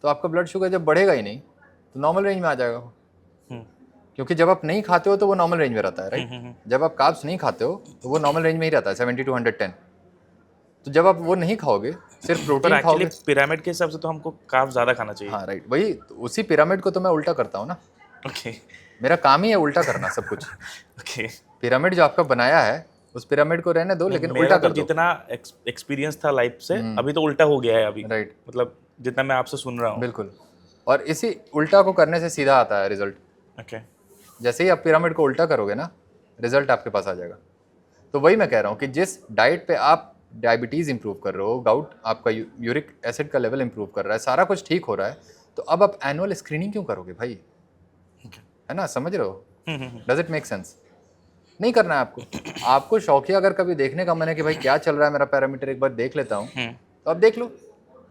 तो आपका ब्लड शुगर जब बढ़ेगा ही नहीं तो नॉर्मल रेंज में आ जाएगा। क्योंकि जब आप नहीं खाते हो तो वो नॉर्मल रेंज में रहता है, राइट? जब आप कार्ब्स नहीं खाते हो तो वो नॉर्मल रेंज में ही रहता है, 70 to 110। तो जब आप वो नहीं खाओगे, सिर्फ प्रोटीन खाओगे। पिरामिड के हिसाब से तो हमको कार्ब्स ज़्यादा खाना चाहिए। हाँ राइट, वही तो उसी पिरामिड को तो मैं उल्टा करता हूँ ना। ओके, मेरा काम ही है उल्टा करना सब कुछ। ओके, पिरामिड जो आपका बनाया है उस पिरामिड को रहने दो, लेकिन उल्टा कर दो। जितना एक्सपीरियंस था लाइफ से, अभी तो उल्टा हो गया है अभी, राइट, मतलब जितना मैं आपसे सुन रहा हूँ। बिल्कुल। और इसी उल्टा को करने से सीधा आता है रिजल्ट। ओके, जैसे ही आप पिरामिड को उल्टा करोगे ना, रिजल्ट आपके पास आ जाएगा। तो वही मैं कह रहा हूँ कि जिस डाइट पे आप डायबिटीज़ इंप्रूव कर रहे हो, गाउट, आपका यूरिक एसिड का लेवल इंप्रूव कर रहा है, सारा कुछ ठीक हो रहा है, तो अब आप एनुअल स्क्रीनिंग क्यों करोगे भाई? है ना, समझ रहे हो? Does it make sense? नहीं करना है आपको। आपको शौकिया अगर कभी देखने का मन है कि भाई क्या चल रहा है मेरा पैरामीटर, एक बार देख लेता हूँ, तो आप देख लो।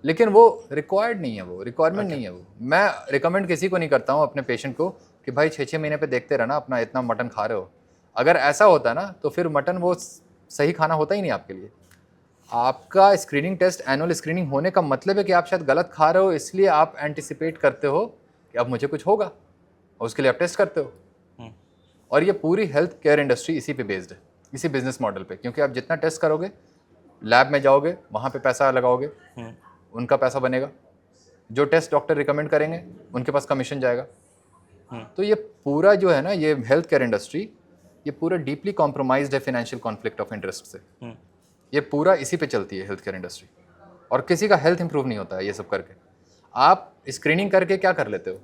लेकिन वो रिक्वायर्ड नहीं है, वो रिक्वायरमेंट नहीं है। वो मैं रिकमेंड किसी को नहीं करता हूँ अपने पेशेंट को कि भाई 6-6 महीने पे देखते रहना अपना, इतना मटन खा रहे हो। अगर ऐसा होता ना तो फिर मटन वो सही खाना होता ही नहीं आपके लिए। आपका स्क्रीनिंग टेस्ट, एनुअल स्क्रीनिंग होने का मतलब है कि आप शायद गलत खा रहे हो, इसलिए आप एंटिसिपेट करते हो कि अब मुझे कुछ होगा, और उसके लिए आप टेस्ट करते हो। और ये पूरी हेल्थ केयर इंडस्ट्री इसी पे बेस्ड है, इसी बिजनेस मॉडल पे, क्योंकि आप जितना टेस्ट करोगे, लैब में जाओगे, वहाँ पे पैसा लगाओगे, उनका पैसा बनेगा, जो टेस्ट डॉक्टर रिकमेंड करेंगे उनके पास कमीशन जाएगा। तो ये पूरा जो है ना, ये हेल्थ केयर इंडस्ट्री, ये पूरा डीपली कॉम्प्रोमाइज्ड है फाइनेंशियल कॉन्फ्लिक्ट ऑफ इंटरेस्ट से। ये पूरा इसी पे चलती है हेल्थ केयर इंडस्ट्री, और किसी का हेल्थ इंप्रूव नहीं होता है ये सब करके। आप स्क्रीनिंग करके क्या कर लेते हो,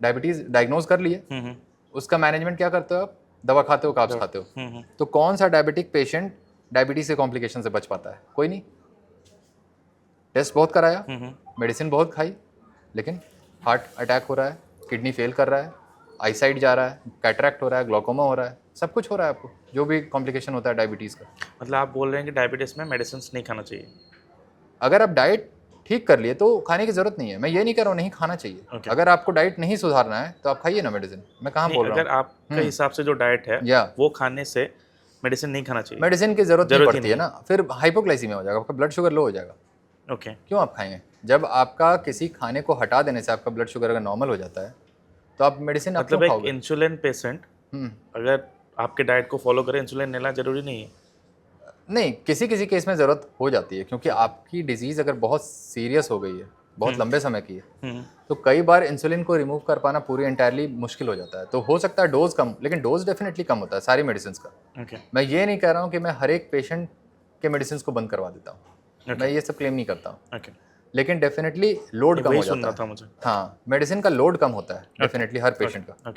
डायबिटीज़ डायग्नोज कर लिए, उसका मैनेजमेंट क्या करते हो आप, दवा खाते हो, कार्ब्स खाते हो। तो कौन सा डायबिटिक पेशेंट डायबिटीज से कॉम्प्लिकेशन से बच पाता है? कोई नहीं। टेस्ट बहुत कराया, मेडिसिन बहुत खाई, लेकिन हार्ट अटैक हो रहा है, किडनी फेल कर रहा है, आईसाइट जा रहा है, कैटरैक्ट हो रहा है, ग्लोकोमा हो रहा है, सब कुछ हो रहा है आपको, जो भी कॉम्प्लिकेशन होता है डायबिटीज़ का। मतलब आप बोल रहे हैं कि डायबिटीज़ में मेडिसिन नहीं खाना चाहिए? अगर आप डाइट ठीक कर लिए तो खाने की जरूरत नहीं है। मैं ये नहीं कह रहा हूँ नहीं खाना चाहिए। अगर आपको डाइट नहीं सुधारना है तो आप खाइए ना मेडिसिन। मैं कहाँ बोल रहा हूँ, अगर आपके हिसाब से जो डाइट है वो खाने से मेडिसिन नहीं खाना चाहिए? मेडिसिन की जरूरत नहीं पड़ती है ना, फिर हाइपोग्लाइसीमिया हो जाएगा, आपका ब्लड शुगर लो हो जाएगा। ओके, क्यों आप खाएंगे? जब आपका किसी खाने को हटा देने से आपका ब्लड शुगर अगर नॉर्मल हो जाता है तो आप मेडिसिन आप मतलब एक इंसुलिन पेशेंट अगर आपके डाइट को फॉलो करे, इंसुलिन लेना जरूरी नहीं है? नहीं, किसी किसी केस में ज़रूरत हो जाती है, क्योंकि आपकी डिजीज़ अगर बहुत सीरियस हो गई है, बहुत लंबे समय की है, तो कई बार इंसुलिन को रिमूव कर पाना पूरी एंटायरली मुश्किल हो जाता है। तो हो सकता है डोज कम, लेकिन डोज डेफिनेटली कम होता है सारी मेडिसिन का। मैं ये नहीं कह रहा हूँ कि मैं हर एक पेशेंट के मेडिसिन को बंद करवा देता हूँ, मैं ये सब क्लेम नहीं करता हूँ, लेकिन डेफिनेटली लोड कम हो जाता है। हाँ, मेडिसिन का लोड कम होता है डेफिनेटली हर पेशेंट का,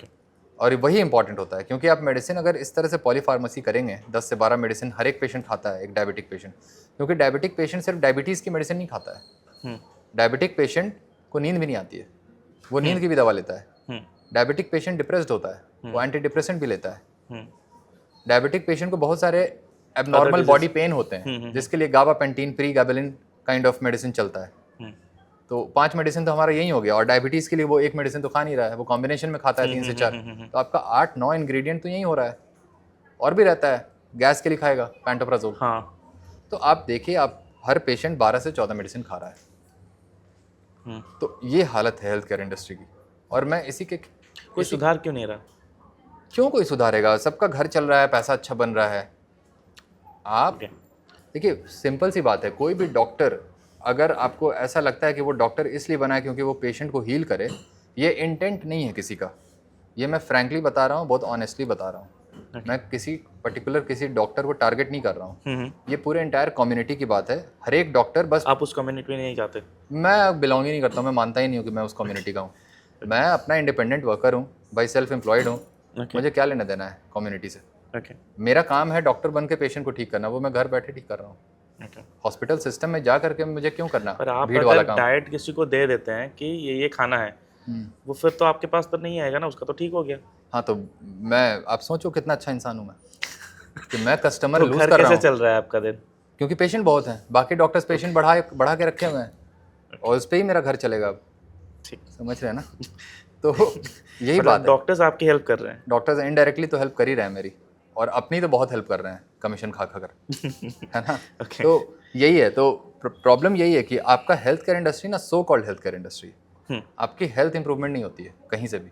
और वही इंपॉर्टेंट होता है। क्योंकि आप मेडिसिन अगर इस तरह से पॉलीफार्मेसी करेंगे, 10 से 12 मेडिसिन हर एक पेशेंट खाता है, एक डायबिटिक पेशेंट, क्योंकि डायबिटिक पेशेंट सिर्फ डायबिटीज़ की मेडिसिन नहीं खाता है। डायबिटिक पेशेंट को नींद भी नहीं आती है, वो नींद की भी दवा लेता है। डायबिटिक पेशेंट डिप्रेस्ड होता है, वो एंटी डिप्रेसेंट भी लेता है। डायबिटिक पेशेंट को बहुत सारे एबनॉर्मल बॉडी पेन होते हैं, जिसके लिए गाबापेंटीन, प्रीगाबेलिन काइंड ऑफ मेडिसिन चलता है। तो 5 मेडिसिन तो हमारा यही हो गया, और डायबिटीज़ के लिए वो एक मेडिसिन तो खा नहीं रहा है, वो कॉम्बिनेशन में खाता है 3 से 4, तो आपका 8-9 इंग्रेडिएंट तो यही हो रहा है। और भी रहता है, गैस के लिए खाएगा पैंटोप्राजोल। तो आप देखिए, आप हर पेशेंट 12 से 14 मेडिसिन खा रहा है। तो ये हालत है हेल्थ केयर इंडस्ट्री की, और मैं इसी के कोई सुधार क्यों नहीं रहा? क्यों कोई सुधारेगा? सबका घर चल रहा है, पैसा अच्छा बन रहा है। आप देखिए, सिंपल सी बात है, कोई भी डॉक्टर, अगर आपको ऐसा लगता है कि वो डॉक्टर इसलिए बना है क्योंकि वो पेशेंट को हील करे, ये इंटेंट नहीं है किसी का। ये मैं फ्रैंकली बता रहा हूँ, बहुत ऑनेस्टली बता रहा हूँ। मैं किसी पर्टिकुलर किसी डॉक्टर को टारगेट नहीं कर रहा हूँ। ये पूरे एंटायर कम्युनिटी की बात है। हर एक डॉक्टर, बस आप उस कम्युनिटी में नहीं जाते? मैं बिलोंग ही नहीं करता हूँ, मैं मानता ही नहीं हूँ कि मैं उस कम्युनिटी का हूँ। मैं अपना इंडिपेंडेंट वर्कर हूँ, बाई सेल्फ एम्प्लॉयड हूँ। मुझे क्या लेना देना है कम्युनिटी से? मेरा काम है डॉक्टर बन के पेशेंट को ठीक करना, वो मैं घर बैठे ठीक कर रहा हूँ। हॉस्पिटल सिस्टम में जा करके मुझे क्यों करना? पर आप भीड़ वाला काम। डाइट किसी को दे देते हैं कि ये खाना है, वो फिर तो आपके पास तो नहीं आएगा ना, उसका तो ठीक हो गया। हाँ, तो मैं, आप सोचो कितना अच्छा इंसान हूँ मैं कि मैं कस्टमर लूज कर रहा हूँ। कैसे चल रहा है आपका दिन? क्योंकि पेशेंट बहुत हैं, बाकी डॉक्टर्स पेशेंट बढ़ा के रखे हुए हैं, और उस पर ही मेरा घर चलेगा अब। ठीक, समझ रहे हैं ना? तो यही बात है, डॉक्टर्स आपकी हेल्प कर रहे हैं। डॉक्टर्स इनडायरेक्टली तो हेल्प कर ही रहे हैं मेरी, और अपनी तो बहुत हेल्प कर रहे हैं कमीशन खा कर है ना? तो यही है, तो प्रॉब्लम यही है कि आपका हेल्थ केयर इंडस्ट्री ना, so called health care industry, आपकी हेल्थ इंप्रूवमेंट नहीं होती है कहीं से भी।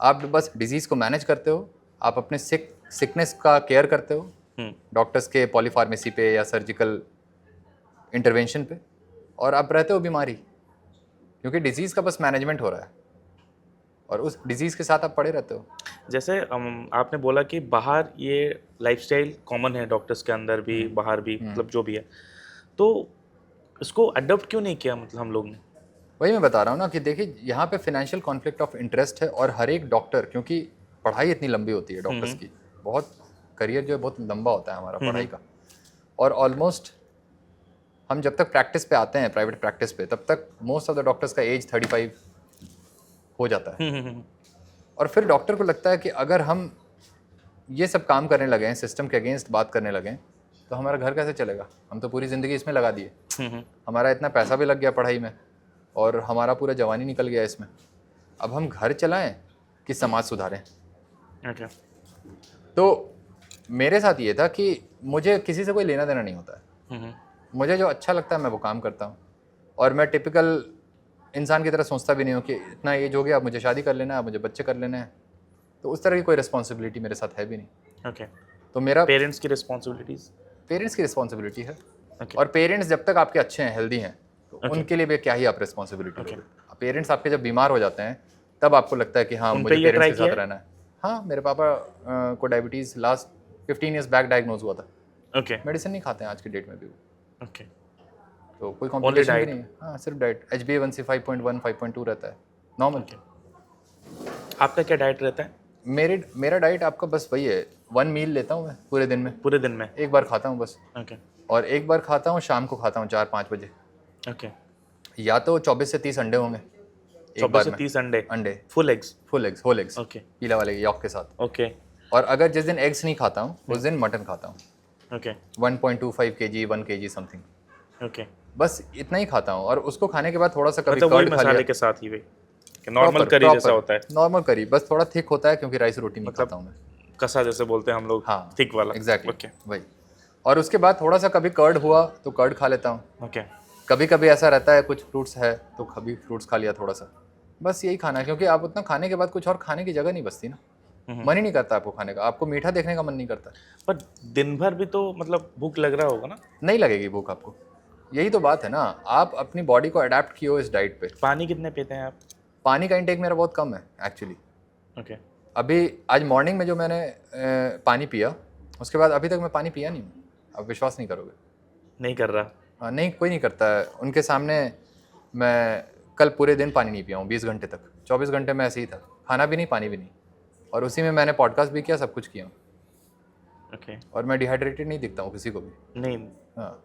आप बस डिजीज़ को मैनेज करते हो, आप अपने सिकनेस का केयर करते हो डॉक्टर्स के पॉलीफार्मेसी पे या सर्जिकल इंटरवेंशन पे, और आप रहते हो बीमारी, क्योंकि डिजीज़ का बस मैनेजमेंट हो रहा है, और उस डिजीज़ के साथ आप पड़े रहते हो। जैसे आपने बोला कि बाहर ये लाइफस्टाइल कॉमन है, डॉक्टर्स के अंदर भी बाहर भी, मतलब जो भी है, तो इसको अडॉप्ट क्यों नहीं किया मतलब हम लोग ने? वही मैं बता रहा हूँ ना कि देखिए, यहाँ पे फाइनेंशियल कॉन्फ्लिक्ट ऑफ इंटरेस्ट है, और हर एक डॉक्टर, क्योंकि पढ़ाई इतनी लंबी होती है डॉक्टर्स की, बहुत करियर जो है बहुत लंबा होता है हमारा पढ़ाई का, और ऑलमोस्ट हम जब तक प्रैक्टिस पे आते हैं, प्राइवेट प्रैक्टिस पे, तब तक मोस्ट ऑफ द डॉक्टर्स का एज 35 हो जाता है। और फिर डॉक्टर को लगता है कि अगर हम ये सब काम करने लगे हैं, सिस्टम के अगेंस्ट बात करने लगे, तो हमारा घर कैसे चलेगा? हम तो पूरी ज़िंदगी इसमें लगा दिए, हमारा इतना पैसा भी लग गया पढ़ाई में, और हमारा पूरा जवानी निकल गया इसमें। अब हम घर चलाएं कि समाज सुधारें? तो मेरे साथ ये था कि मुझे किसी से कोई लेना देना नहीं होता है। मुझे जो अच्छा लगता है मैं वो काम करता हूँ, और मैं टिपिकल इंसान की तरह सोचता भी नहीं हूँ कि इतना एज हो गया अब मुझे शादी कर लेना है, अब मुझे बच्चे कर लेने हैं, तो उस तरह की कोई रिस्पॉन्सिबिलिटी मेरे साथ है भी नहीं। ओके। तो मेरा पेरेंट्स की रिस्पॉन्सिबिलिटी है। Okay. और पेरेंट्स जब तक आपके अच्छे हैं, हेल्दी हैं, तो उनके लिए भी क्या ही आप रिस्पॉन्सिबिलिटी लोगे। पेरेंट्स आपके जब बीमार हो जाते हैं तब आपको लगता है कि हाँ मुझे पेरेंट्स के साथ रहना है। हाँ, मेरे पापा को diabetes last 15 years back diagnose हुआ था। ओके। मेडिसिन नहीं खाते हैं आज की डेट में भी। ओके। तो कोई कॉम्प्लिकेशन भी नहीं है। हाँ, सिर्फ डाइट। HbA1c 5.1 5.2 रहता है नॉर्मल। आपका क्या डाइट रहता है? मेरा डाइट आपका बस वही है, 1 मील लेता हूँ मैं पूरे दिन में। एक बार खाता हूँ बस। ओके। और एक बार खाता हूँ शाम को, खाता हूँ 4-5 बजे। ओके। या तो 24 से 30 अंडे होंगे 24 से 30 अंडे full eggs whole eggs okay, पीला वाले यॉक के साथ। ओके। और अगर जिस दिन एग्स नहीं खाता हूँ उस दिन मटन खाता हूँ। Okay. 1.25 kg 1 kg something. Okay. बस इतना ही खाता हूँ। और उसको खाने के बाद थोड़ा सा कभी मतलब कर्ड खा लिया मसाले के साथ ही वही नॉर्मल करी जैसा होता है। नॉर्मल करी, बस थोड़ा थिक होता है क्योंकि राइस रोटी नहीं खाता हूँ मैं। कसा जैसे बोलते हैं हम लोग। हाँ, थिक वाला। Exactly okay. वही। और उसके बाद थोड़ा सा कभी कर्ड हुआ तो कर्ड खा लेता हूँ। ओके। कभी कभी ऐसा रहता है कुछ फ्रूट्स है तो कभी फ्रूट्स खा लिया थोड़ा सा। बस यही खाना है, क्योंकि आप उतना खाने के बाद कुछ और खाने की जगह नहीं बचती ना। मन ही नहीं करता आपको खाने का, आपको मीठा देखने का मन नहीं करता। पर दिन भर भी तो मतलब भूख लग रहा होगा ना? नहीं लगेगी भूख आपको, यही तो बात है ना। आप अपनी बॉडी को अडेप्ट किए हो इस डाइट पे। पानी कितने पीते हैं आप? पानी का इंटेक मेरा बहुत कम है एक्चुअली। ओके। अभी आज मॉर्निंग में जो मैंने पानी पिया, उसके बाद अभी तक मैं पानी पिया नहीं हूँ। आप विश्वास नहीं करोगे। नहीं कर रहा? नहीं, कोई नहीं करता है उनके सामने। मैं कल पूरे दिन पानी नहीं पिया हूँ 20 घंटे तक। 24 घंटे में ऐसे ही था, खाना भी नहीं पानी भी नहीं। और उसी में मैंने पॉडकास्ट भी किया, सब कुछ किया। ओके। और मैं डिहाइड्रेटेड नहीं दिखता हूँ किसी को भी। नहीं। हाँ,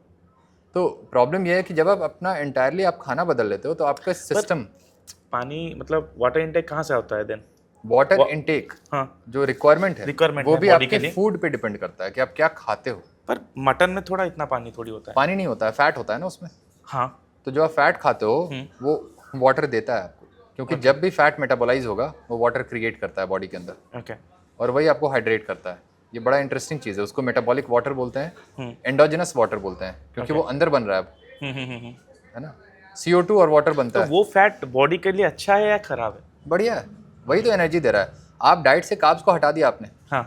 तो प्रॉब्लम यह है कि जब आप अपना एंटायरली आप खाना बदल लेते हो तो आपका सिस्टम। पानी मतलब वाटर इनटेक कहाँ से होता है देन? वाटर इनटेक, हाँ, जो रिक्वायरमेंट है वो भी आपके फूड पे डिपेंड करता है कि आप क्या खाते हो। पर मटन में थोड़ा इतना पानी थोड़ी होता है। पानी नहीं होता है, फैट होता है ना उसमें। हाँ, तो जो आप फैट खाते हो वो वाटर देता है आपको, क्योंकि जब भी फैट मेटाबोलाइज होगा वो वाटर क्रिएट करता है बॉडी के अंदर। ओके। और वही आपको हाइड्रेट करता है। ये बड़ा इंटरेस्टिंग चीज़ है। उसको मेटाबॉलिक वाटर बोलते हैं, एंडोजिनस वाटर बोलते हैं, क्योंकि वो अंदर बन रहा है है ना। CO2 और वाटर बनता है। वो फैट बॉडी के लिए अच्छा है या खराब है? बढ़िया है, वही तो एनर्जी दे रहा है। आप डाइट से कार्ब्स को हटा दिया आपने, हाँ,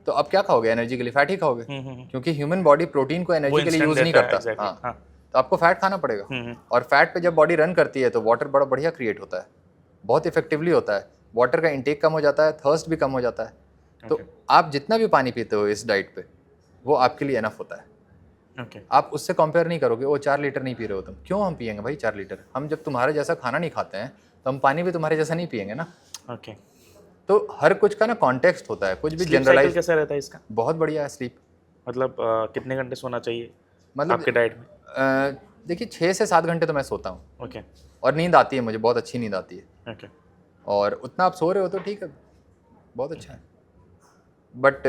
तो अब क्या खाओगे? एनर्जी के लिए फैट ही खाओगे, क्योंकि ह्यूमन बॉडी प्रोटीन को एनर्जी के लिए यूज नहीं करता। हाँ, तो आपको फैट खाना पड़ेगा। और फैट पे जब बॉडी रन करती है तो वाटर बड़ा बढ़िया क्रिएट होता है, बहुत इफेक्टिवली होता है। वाटर का इंटेक कम हो जाता है, थर्स्ट भी कम हो जाता है। तो आप जितना भी पानी पीते हो इस डाइट पे वो आपके लिए एनफ होता है। आप उससे कंपेयर नहीं करोगे, वो 4 लीटर नहीं पी रहे हो तुम। क्यों हम पियेंगे भाई 4 लीटर? हम जब तुम्हारे जैसा खाना नहीं खाते हैं तो हम पानी भी तुम्हारे जैसा नहीं पियेंगे ना। ओके। तो हर कुछ का ना कॉन्टेक्स्ट होता है, कुछ भी जनरलाइज। कैसा रहता है इसका? बहुत बढ़िया है स्लीप। मतलब कितने घंटे सोना चाहिए मतलब आपके डाइट में? देखिए 6 से 7 घंटे तो मैं सोता हूँ। ओके। और नींद आती है मुझे, बहुत अच्छी नींद आती है। ओके। और उतना आप सो रहे हो तो ठीक है, बहुत अच्छा है। बट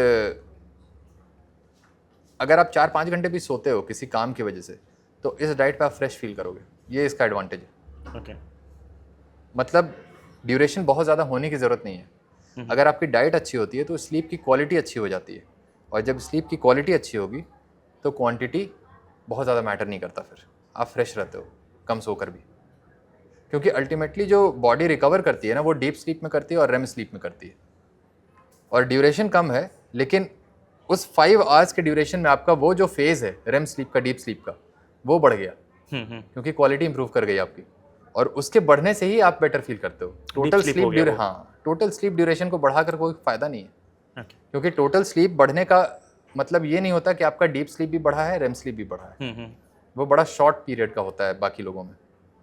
अगर आप 4-5 घंटे भी सोते हो किसी काम की वजह से तो इस डाइट पे आप फ्रेश फील करोगे। ये इसका एडवांटेज है। ओके। मतलब ड्यूरेशन बहुत ज़्यादा होने की ज़रूरत नहीं है। अगर आपकी डाइट अच्छी होती है तो स्लीप की क्वालिटी अच्छी हो जाती है। और जब स्लीप की क्वालिटी अच्छी होगी तो क्वांटिटी बहुत ज़्यादा मैटर नहीं करता। फिर आप फ्रेश रहते हो कम सोकर भी, क्योंकि अल्टीमेटली जो बॉडी रिकवर करती है ना वो डीप स्लीप में करती है और रेम स्लीप में करती है। और ड्यूरेशन कम है, लेकिन उस 5 आवर्स के ड्यूरेशन में आपका वो जो फेज़ है रेम स्लीप का, डीप स्लीप का, वो बढ़ गया, क्योंकि क्वालिटी इंप्रूव कर गई आपकी। और उसके बढ़ने से ही आप बेटर फील करते हो। टोटल स्लीप ड्यूरेशन, हाँ, टोटल स्लीप ड्यूरेशन को बढ़ाकर कोई फ़ायदा नहीं है। क्योंकि टोटल स्लीप बढ़ने का मतलब ये नहीं होता कि आपका डीप स्लीप भी बढ़ा है, रेम स्लीप भी बढ़ा है। वो बड़ा शॉर्ट पीरियड का होता है बाकी लोगों में,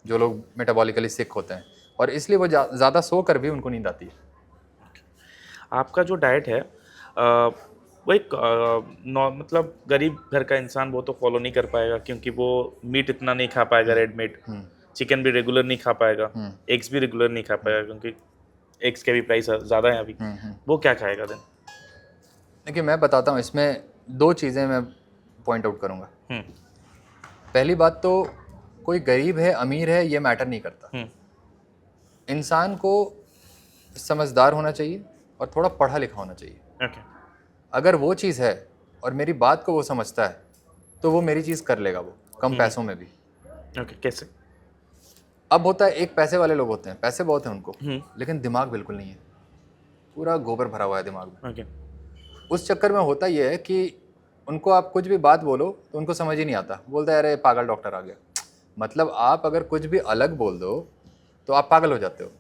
जो लोग मेटाबॉलिकली सिक होते हैं, और इसलिए वो ज़्यादा सो कर भी उनको नींद आती है। आपका जो डाइट है वो एक मतलब गरीब घर का इंसान वो तो फॉलो नहीं कर पाएगा, क्योंकि वो मीट इतना नहीं खा पाएगा, रेड मीट, चिकन भी रेगुलर नहीं खा पाएगा, एग्स भी रेगुलर नहीं खा पाएगा, क्योंकि एग्स के भी प्राइस ज़्यादा है अभी। वो क्या खाएगा देन? देखिए मैं बताता हूँ, इसमें 2 चीज़ें मैं पॉइंट आउट करूँगा। पहली बात तो कोई गरीब है अमीर है ये मैटर नहीं करता। इंसान को समझदार होना चाहिए और थोड़ा पढ़ा लिखा होना चाहिए। अगर वो चीज़ है और मेरी बात को वो समझता है तो वो मेरी चीज़ कर लेगा, वो कम पैसों में भी। ओके, कैसे? अब होता है, एक पैसे वाले लोग होते हैं, पैसे बहुत हैं उनको, लेकिन दिमाग बिल्कुल नहीं है, पूरा गोबर भरा हुआ है दिमाग में। ओके। उस चक्कर में होता ये है कि उनको आप कुछ भी बात बोलो तो उनको समझ ही नहीं आता, बोलता है अरे पागल डॉक्टर आ गया। मतलब आप अगर कुछ भी अलग बोल दो तो आप पागल हो जाते हो।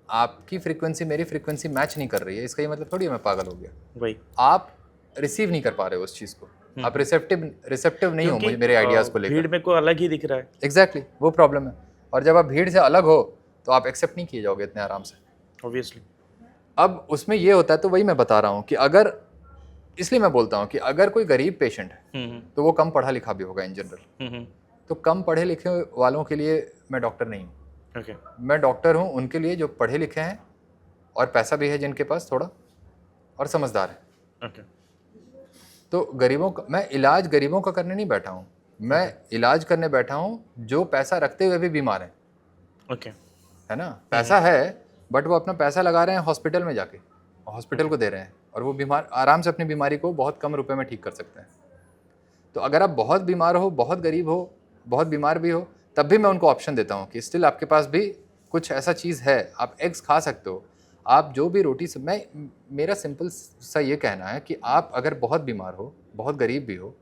आपकी फ्रीक्वेंसी मेरी फ्रीक्वेंसी मैच नहीं कर रही है, इसका ये मतलब थोड़ी मैं पागल हो गया। वही, आप रिसीव नहीं कर पा रहे हो उस चीज़ को, आप रिसेप्टिव नहीं हो मेरे आइडियाज़ को लेकर। भीड़ में कोई अलग ही दिख रहा है। एग्जैक्टली, वो प्रॉब्लम है। और जब आप भीड़ से अलग हो तो आप एक्सेप्ट नहीं किए जाओगे इतने आराम से, ऑब्वियसली। अब उसमें ये होता है, तो वही मैं बता रहा हूँ कि अगर, इसलिए मैं बोलता हूँ कि अगर कोई गरीब पेशेंट है तो वो कम पढ़ा लिखा भी होगा इन जनरल, तो कम पढ़े लिखे वालों के लिए मैं डॉक्टर नहीं हूँ। ओके। मैं डॉक्टर हूँ उनके लिए जो पढ़े लिखे हैं और पैसा भी है जिनके पास थोड़ा, और समझदार है। ओके। तो गरीबों का मैं इलाज गरीबों का करने नहीं बैठा हूँ, मैं इलाज करने बैठा हूँ जो पैसा रखते हुए भी बीमार हैं। ओके। है ना, पैसा है बट वो अपना पैसा लगा रहे हैं हॉस्पिटल में जाके, हॉस्पिटल को दे रहे हैं, और वो बीमार आराम से अपनी बीमारी को बहुत कम रुपए में ठीक कर सकते हैं। तो अगर आप बहुत बीमार हो, बहुत गरीब हो, बहुत बीमार भी हो, तब भी मैं उनको ऑप्शन देता हूँ कि स्टिल आपके पास भी कुछ ऐसा चीज़ है, आप एग्स खा सकते हो, आप जो भी रोटी से, मेरा सिंपल सा ये कहना है कि आप अगर बहुत बीमार हो, बहुत गरीब भी हो,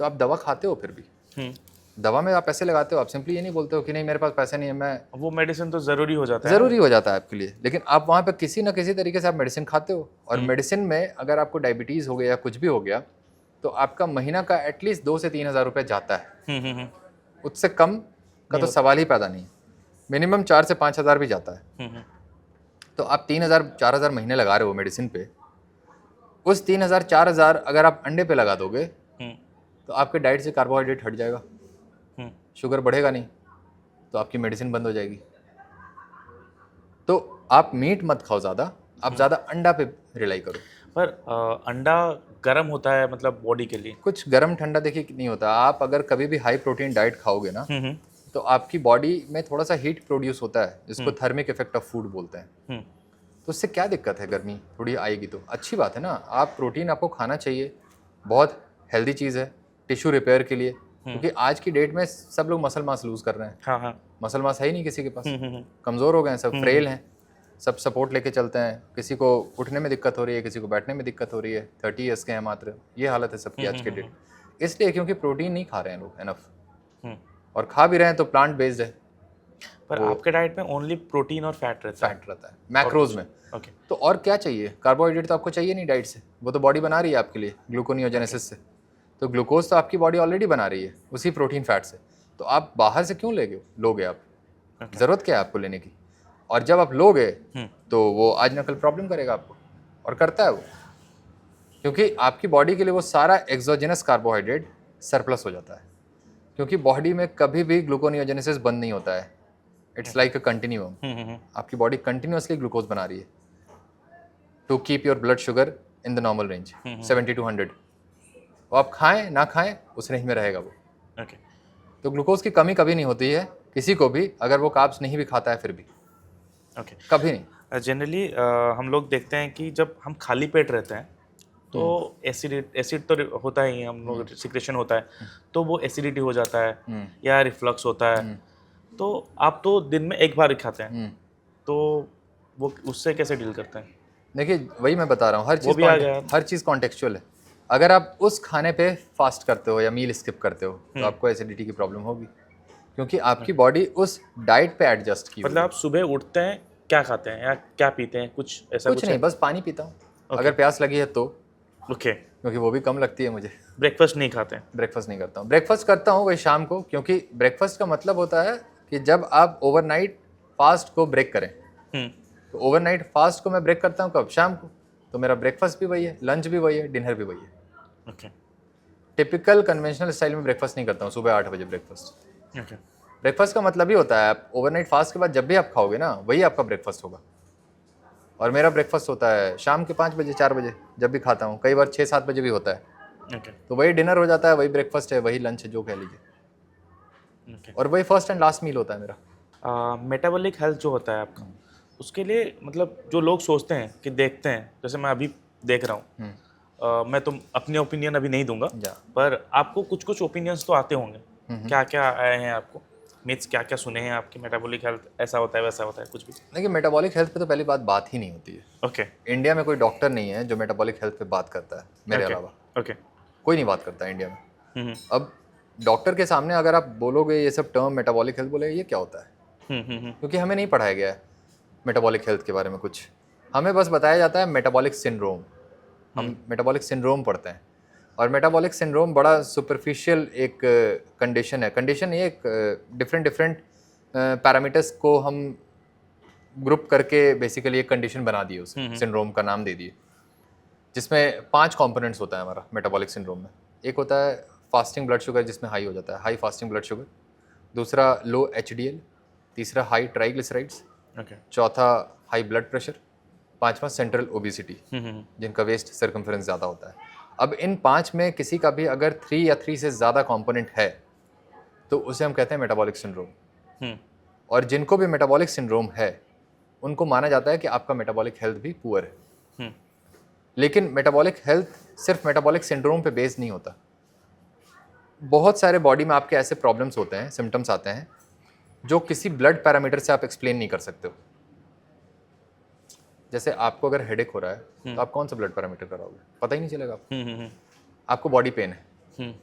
तो आप दवा खाते हो फिर भी। दवा में आप पैसे लगाते हो, आप सिंपली ये नहीं बोलते हो कि नहीं मेरे पास पैसे नहीं है, मैं, वो मेडिसिन तो ज़रूरी हो जाता है, ज़रूरी हो जाता है आपके लिए, लेकिन आप वहाँ पे किसी ना किसी तरीके से आप मेडिसिन खाते हो। और मेडिसिन में अगर आपको डायबिटीज़ हो गया या कुछ भी हो गया तो आपका महीना का एटलीस्ट 2 से 3 हज़ार रुपये जाता है। उससे कम का तो सवाल ही पैदा नहीं, मिनिमम 4 से 5 हज़ार भी जाता है। तो आप 3,000 4,000 महीने लगा रहे हो मेडिसिन पे, उस 3,000 4,000 अगर आप अंडे पे लगा दोगे तो आपके डाइट से कार्बोहाइड्रेट हट जाएगा, शुगर बढ़ेगा नहीं, तो आपकी मेडिसिन बंद हो जाएगी। तो आप मीट मत खाओ ज़्यादा, आप ज़्यादा अंडा पे रिलाई करो। पर अंडा गर्म होता है मतलब बॉडी के लिए? कुछ गर्म ठंडा देखिए नहीं होता। आप अगर कभी भी हाई प्रोटीन डाइट खाओगे ना तो आपकी बॉडी में थोड़ा सा हीट प्रोड्यूस होता है, जिसको थर्मिक इफेक्ट ऑफ फूड बोलते हैं। तो उससे क्या दिक्कत है, गर्मी थोड़ी आएगी तो अच्छी बात है ना। आप प्रोटीन आपको खाना चाहिए, बहुत हेल्दी चीज़ है टिश्यू रिपेयर के लिए, क्योंकि आज की डेट में सब लोग मसल मास लूज कर रहे हैं। हाँ हाँ, मसल मास है ही नहीं किसी के पास, कमज़ोर हो गए हैं सब, फ्रेल हैं सब, सपोर्ट लेके चलते हैं। किसी को उठने में दिक्कत हो रही है, किसी को बैठने में दिक्कत हो रही है, 30 ईयर्स के हैं मात्र, ये हालत है सबकी आज के डेट। इसलिए क्योंकि प्रोटीन नहीं खा रहे हैं लोग एनफ, और खा भी रहे हैं तो प्लांट बेस्ड है। पर आपके डाइट में ओनली प्रोटीन और फैट रहता है मैक्रोज में। ओके। तो और क्या चाहिए, कार्बोहाइड्रेट तो आपको चाहिए नहीं डाइट से, वो तो बॉडी बना रही है आपके लिए ग्लूकोनियोजेनेसिस से। तो ग्लूकोज तो आपकी बॉडी ऑलरेडी बना रही है उसी प्रोटीन फैट से, तो आप बाहर से क्यों लोगे आप? ज़रूरत क्या है आपको लेने की? और जब आप लोगे तो वो आज न कल प्रॉब्लम करेगा आपको, और करता है वो, क्योंकि आपकी बॉडी के लिए वो सारा एक्सोजेनस कार्बोहाइड्रेट सरप्लस हो जाता है, क्योंकि बॉडी में कभी भी ग्लूकोनियोजेनेसिस बंद नहीं होता है। It's like a continuum. आपकी बॉडी कंटिन्यूअसली ग्लूकोज बना रही है to keep your blood sugar in the normal range 70 to 100। वो आप खाएं ना खाएं उस रेंज में रहेगा वो। ओके। तो ग्लूकोज की कमी कभी नहीं होती है किसी को भी, अगर वो कार्ब्स नहीं भी खाता है फिर भी। ओके। कभी नहीं। जनरली हम लोग देखते हैं कि जब हम खाली पेट रहते हैं तो एसिड तो होता ही है, हम लोग सिक्रेशन होता है, तो वो एसिडिटी हो जाता है या रिफ्लक्स होता है। तो आप तो दिन में एक बार ही खाते हैं, तो वो उससे कैसे डील करते हैं? देखिए वही मैं बता रहा हूँ, हर चीज़ कॉन्टेक्चुअल है। अगर आप उस खाने पे फास्ट करते हो या मील स्किप करते हो तो आपको एसिडिटी की प्रॉब्लम होगी, क्योंकि आपकी बॉडी उस डाइट पे एडजस्ट की। मतलब आप सुबह उठते हैं क्या खाते हैं या क्या पीते हैं, कुछ ऐसा? कुछ नहीं, बस पानी पीता हूँ अगर प्यास लगी है तो। ओके। क्योंकि वो भी कम लगती है मुझे। ब्रेकफास्ट नहीं खाते हैं? ब्रेकफास्ट नहीं करता हूँ, ब्रेकफास्ट करता हूँ वही शाम को, क्योंकि ब्रेकफास्ट का मतलब होता है कि जब आप ओवरनाइट फास्ट को ब्रेक करें। तो ओवरनाइट फास्ट को मैं ब्रेक करता हूँ कब? शाम को। तो मेरा ब्रेकफास्ट भी वही है, लंच भी वही है, डिनर भी वही है। ओके। टिपिकल कन्वेंशनल स्टाइल में ब्रेकफास्ट नहीं करता हूँ सुबह 8 बजे ब्रेकफास्ट। ओके। ब्रेकफास्ट का मतलब ही होता है आप ओवरनाइट फास्ट के बाद जब भी आप खाओगे ना वही आपका ब्रेकफास्ट होगा। और मेरा ब्रेकफास्ट होता है शाम के 5 बजे 4 बजे जब भी खाता हूँ, कई बार 6-7 बजे भी होता है। ओके। तो वही डिनर हो जाता है, वही ब्रेकफास्ट है, वही लंच है, जो कह लीजिए। ओके। और वही फर्स्ट एंड लास्ट मील होता है मेरा। मेटाबॉलिक हेल्थ जो होता है आपका, उसके लिए मतलब जो लोग सोचते हैं कि देखते हैं, जैसे मैं अभी देख रहा हूँ, मैं तो अपने ओपिनियन अभी नहीं दूंगा, पर आपको कुछ कुछ ओपिनियंस तो आते होंगे। क्या क्या आए हैं आपको मिथ्स, क्या क्या सुने हैं आपके? मेटाबॉलिक हेल्थ ऐसा होता है वैसा होता है, कुछ भी? देखिए, मेटाबॉलिक हेल्थ पे तो पहली बात ही नहीं होती है। ओके। इंडिया में कोई डॉक्टर नहीं है जो मेटाबॉलिक हेल्थ पे बात करता है मेरे अलावा। ओके। कोई नहीं बात करता है इंडिया में। अब डॉक्टर के सामने अगर आप बोलोगे ये सब टर्म मेटाबॉलिक हेल्थ, बोले ये क्या होता है, क्योंकि हमें नहीं पढ़ाया गया है मेटाबॉलिक हेल्थ के बारे में कुछ। हमें बस बताया जाता है मेटाबॉलिक सिंड्रोम। हम मेटाबॉलिक सिंड्रोम पढ़ते हैं, और मेटाबॉलिक सिंड्रोम बड़ा सुपरफिशियल एक कंडीशन ये एक डिफरेंट पैरामीटर्स को हम ग्रुप करके बेसिकली एक कंडीशन बना दी उसे, सिंड्रोम का नाम दे दिए, जिसमें 5 कंपोनेंट्स होता है हमारा मेटाबॉलिक सिंड्रोम में। एक होता है फास्टिंग ब्लड शुगर, जिसमें हाई हो जाता है, हाई फास्टिंग ब्लड शुगर। दूसरा लो HDL। तीसरा हाई ट्राइग्लिसराइड्स। चौथा हाई ब्लड प्रेशर। 5वां सेंट्रल ओबिसिटी, जिनका वेस्ट सर्कमफेरेंस ज़्यादा होता है। अब इन 5 में किसी का भी अगर 3 या 3 से ज़्यादा कंपोनेंट है तो उसे हम कहते हैं मेटाबॉलिक सिंड्रोम। और जिनको भी मेटाबॉलिक सिंड्रोम है उनको माना जाता है कि आपका मेटाबॉलिक हेल्थ भी पुअर है। लेकिन मेटाबॉलिक हेल्थ सिर्फ मेटाबॉलिक सिंड्रोम पे बेस्ड नहीं होता। बहुत सारे बॉडी में आपके ऐसे प्रॉब्लम्स होते हैं, सिम्टम्स आते हैं जो किसी ब्लड पैरामीटर से आप एक्सप्लेन नहीं कर सकते हो। जैसे आपको अगर हेडेक हो रहा है तो आप कौन सा ब्लड पैरामीटर कराओगे? पता ही नहीं चलेगा आपको। आपको बॉडी पेन है,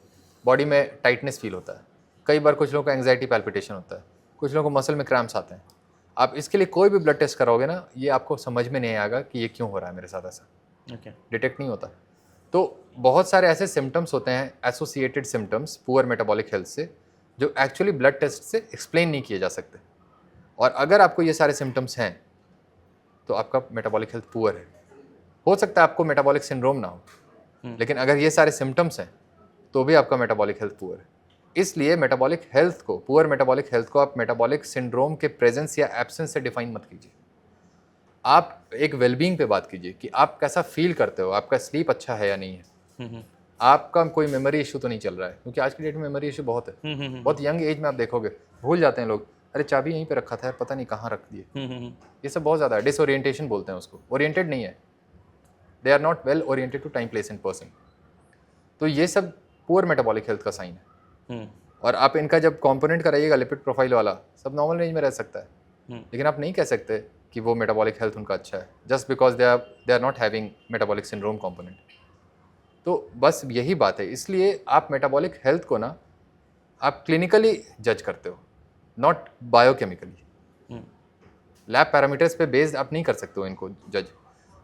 बॉडी में टाइटनेस फील होता है, कई बार कुछ लोगों को एंग्जाइटी पैल्पिटेशन होता है, कुछ लोगों को मसल में क्रैम्प्स आते हैं। आप इसके लिए कोई भी ब्लड टेस्ट कराओगे ना, ये आपको समझ में नहीं आएगा कि ये क्यों हो रहा है मेरे साथ ऐसा। डिटेक्ट नहीं होता। तो बहुत सारे ऐसे सिम्टम्स होते हैं, associated symptoms poor metabolic health से, जो एक्चुअली ब्लड टेस्ट से एक्सप्लेन नहीं किए जा सकते। और अगर आपको ये सारे सिम्टम्स हैं तो आपका मेटाबॉलिक हेल्थ पुअर है। हो सकता है आपको मेटाबॉलिक सिंड्रोम ना हो, लेकिन अगर ये सारे सिम्टम्स हैं तो भी आपका मेटाबॉलिक हेल्थ पुअर है। इसलिए मेटाबॉलिक हेल्थ को, पुअर मेटाबॉलिक हेल्थ को आप मेटाबॉलिक सिंड्रोम के प्रेजेंस या एब्सेंस से डिफाइन मत कीजिए। आप एक वेलबींग पे बात कीजिए कि आप कैसा फील करते हो, आपका स्लीप अच्छा है या नहीं है, आपका कोई मेमोरी इशू तो नहीं चल रहा है, क्योंकि आज की डेट में मेमोरी इशू बहुत है। बहुत यंग एज में आप देखोगे भूल जाते हैं लोग, अरे चाबी यहीं पे रखा था यार, पता नहीं कहाँ रख दिए। ये सब बहुत ज़्यादा है, डिसओरिएंटेशन बोलते हैं उसको। ओरिएंटेड नहीं है, they are not well oriented to time place and person. तो ये सब पुअर मेटाबॉलिक हेल्थ का साइन है। और आप इनका जब कंपोनेंट कराइएगा लिपिड प्रोफाइल वाला, सब नॉर्मल रेंज में रह सकता है, लेकिन आप नहीं कह सकते कि वो मेटाबॉलिक हेल्थ उनका अच्छा है just because they are not having metabolic syndrome component. तो बस यही बात है। इसलिए आप मेटाबॉलिक हेल्थ को ना आप क्लिनिकली जज करते हो, नॉट बायोकेमिकली। लैब पैरामीटर्स पे बेस्ड आप नहीं कर सकते हो इनको जज।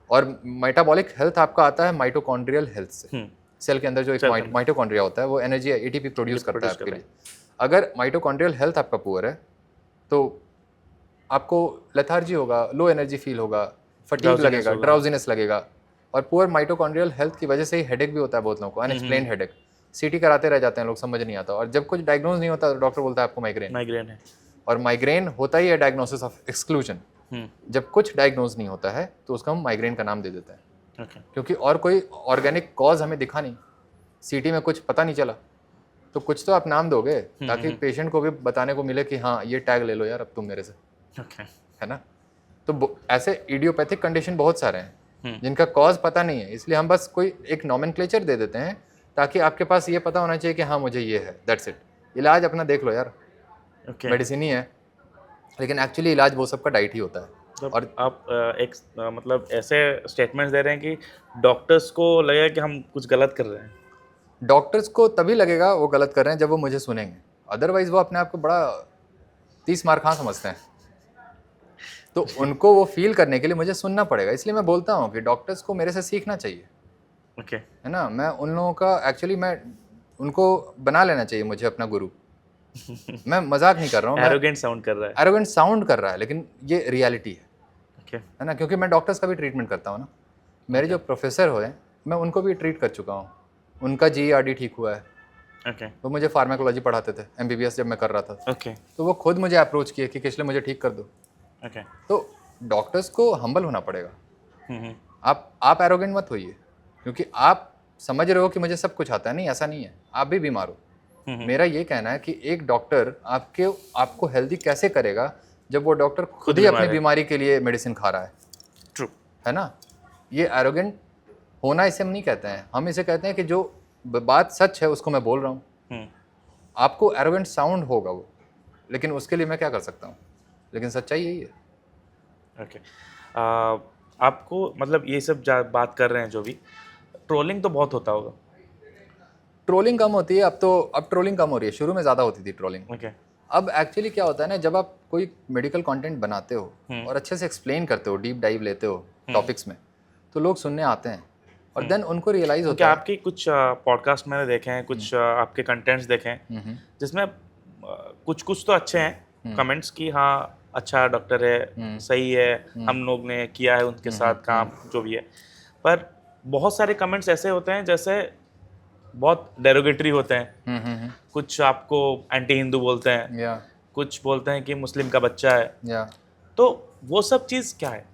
और मेटाबॉलिक हेल्थ आपका आता है माइटोकॉन्ड्रियल हेल्थ से। सेल के अंदर जो एक माइटोकॉन्ड्रिया होता है वो एनर्जी ATP प्रोड्यूस करता है आपके लिए। अगर माइटोकॉन्ड्रियल हेल्थ आपका पुअर है तो आपको लेथार्जी होगा, लो एनर्जी फील होगा, फटीग लगेगा, ड्राउजीनेस लगेगा। और पुअर माइटोकॉन्ड्रियल हेल्थ की वजह से ही हेडेक भी होता है बहुत लोगों को, अनएक्सप्लेन्ड हेडेक। CT कराते रह जाते हैं लोग, समझ नहीं आता। और जब कुछ डायग्नोज नहीं होता तो डॉक्टर बोलता है आपको माइग्रेन है। और माइग्रेन होता ही है डायग्नोसिस ऑफ एक्सक्लूजन। जब कुछ डायग्नोज नहीं होता है तो उसका हम माइग्रेन का नाम दे देते हैं, क्योंकि और कोई ऑर्गेनिक कॉज हमें दिखा नहीं, CT में कुछ पता नहीं चला, तो कुछ तो आप नाम दोगे ताकि पेशेंट को भी बताने को मिले कि हाँ ये टैग ले लो यार अब तुम मेरे से, है ना। तो ऐसे इडियोपैथिक कंडीशन बहुत सारे हैं जिनका कॉज पता नहीं है, इसलिए हम बस कोई एक नॉमेनक्लेचर दे देते हैं ताकि आपके पास ये पता होना चाहिए कि हाँ मुझे ये है, दैट्स इट। इलाज अपना देख लो यार, मेडिसिन ही है, लेकिन एक्चुअली इलाज वो सबका डाइट ही होता है। तो और आप मतलब ऐसे स्टेटमेंट्स दे रहे हैं कि डॉक्टर्स को लगेगा कि हम कुछ गलत कर रहे हैं। डॉक्टर्स को तभी लगेगा वो गलत कर रहे हैं जब वो मुझे सुनेंगे, अदरवाइज वो अपने आप को बड़ा 30 मार खां समझते हैं। तो उनको वो फील करने के लिए मुझे सुनना पड़ेगा। इसलिए मैं बोलता हूँ कि डॉक्टर्स को मेरे से सीखना चाहिए, है ना। मैं उन लोगों का एक्चुअली मैं उनको बना लेना चाहिए मुझे अपना गुरु। मैं मजाक नहीं कर रहा हूँ, एरोगेंट साउंड कर रहा है, एरोगेंट साउंड कर रहा है, लेकिन ये रियलिटी है ना। क्योंकि मैं डॉक्टर्स का भी ट्रीटमेंट करता हूँ ना। मेरे जो प्रोफेसर हुए मैं उनको भी ट्रीट कर चुका हूँ, उनका GERD ठीक हुआ है। वो मुझे फार्माकोलॉजी पढ़ाते थे MBBS जब मैं कर रहा था। तो वो खुद मुझे अप्रोच किए कि किसले मुझे ठीक कर दो। तो डॉक्टर्स को हम्बल होना पड़ेगा। आप एरोगेंट मत होइए, क्योंकि आप समझ रहे हो कि मुझे सब कुछ आता है। नहीं, ऐसा नहीं है, आप भी बीमार हो। मेरा ये कहना है कि एक डॉक्टर आपको हेल्दी कैसे करेगा जब वो डॉक्टर खुद ही अपनी बीमारी के लिए मेडिसिन खा रहा है। ट्रू है ना। ये एरोगेंट होना इसे हम नहीं कहते हैं, हम इसे कहते हैं कि जो बात सच है उसको मैं बोल रहा हूँ। आपको एरोगेंट साउंड होगा वो, लेकिन उसके लिए मैं क्या कर सकता हूँ, लेकिन सच्चाई यही है। ओके आपको मतलब ये सब बात कर रहे हैं जो भी, ट्रोलिंग तो बहुत होता होगा। ट्रोलिंग कम होती है अब ट्रोलिंग कम हो रही है, शुरू में ज़्यादा होती थी ट्रोलिंग। ओके अब एक्चुअली क्या होता है ना, जब आप कोई मेडिकल कंटेंट बनाते हो और अच्छे से एक्सप्लेन करते हो, डीप डाइव लेते हो टॉपिक्स में, तो लोग सुनने आते हैं और देन उनको रियलाइज होता है। आपके कुछ पॉडकास्ट मैंने देखे हैं, कुछ आपके कंटेंट्स देखे हैं जिसमें कुछ तो अच्छे हैं कमेंट्स की, हाँ अच्छा डॉक्टर है, सही है, हम लोग ने किया है उनके साथ काम जो भी है, पर बहुत सारे कमेंट्स ऐसे होते हैं जैसे बहुत डेरोगेटरी होते हैं। कुछ आपको एंटी हिंदू बोलते हैं, कुछ बोलते हैं कि मुस्लिम का बच्चा है। तो वो सब चीज़ क्या है,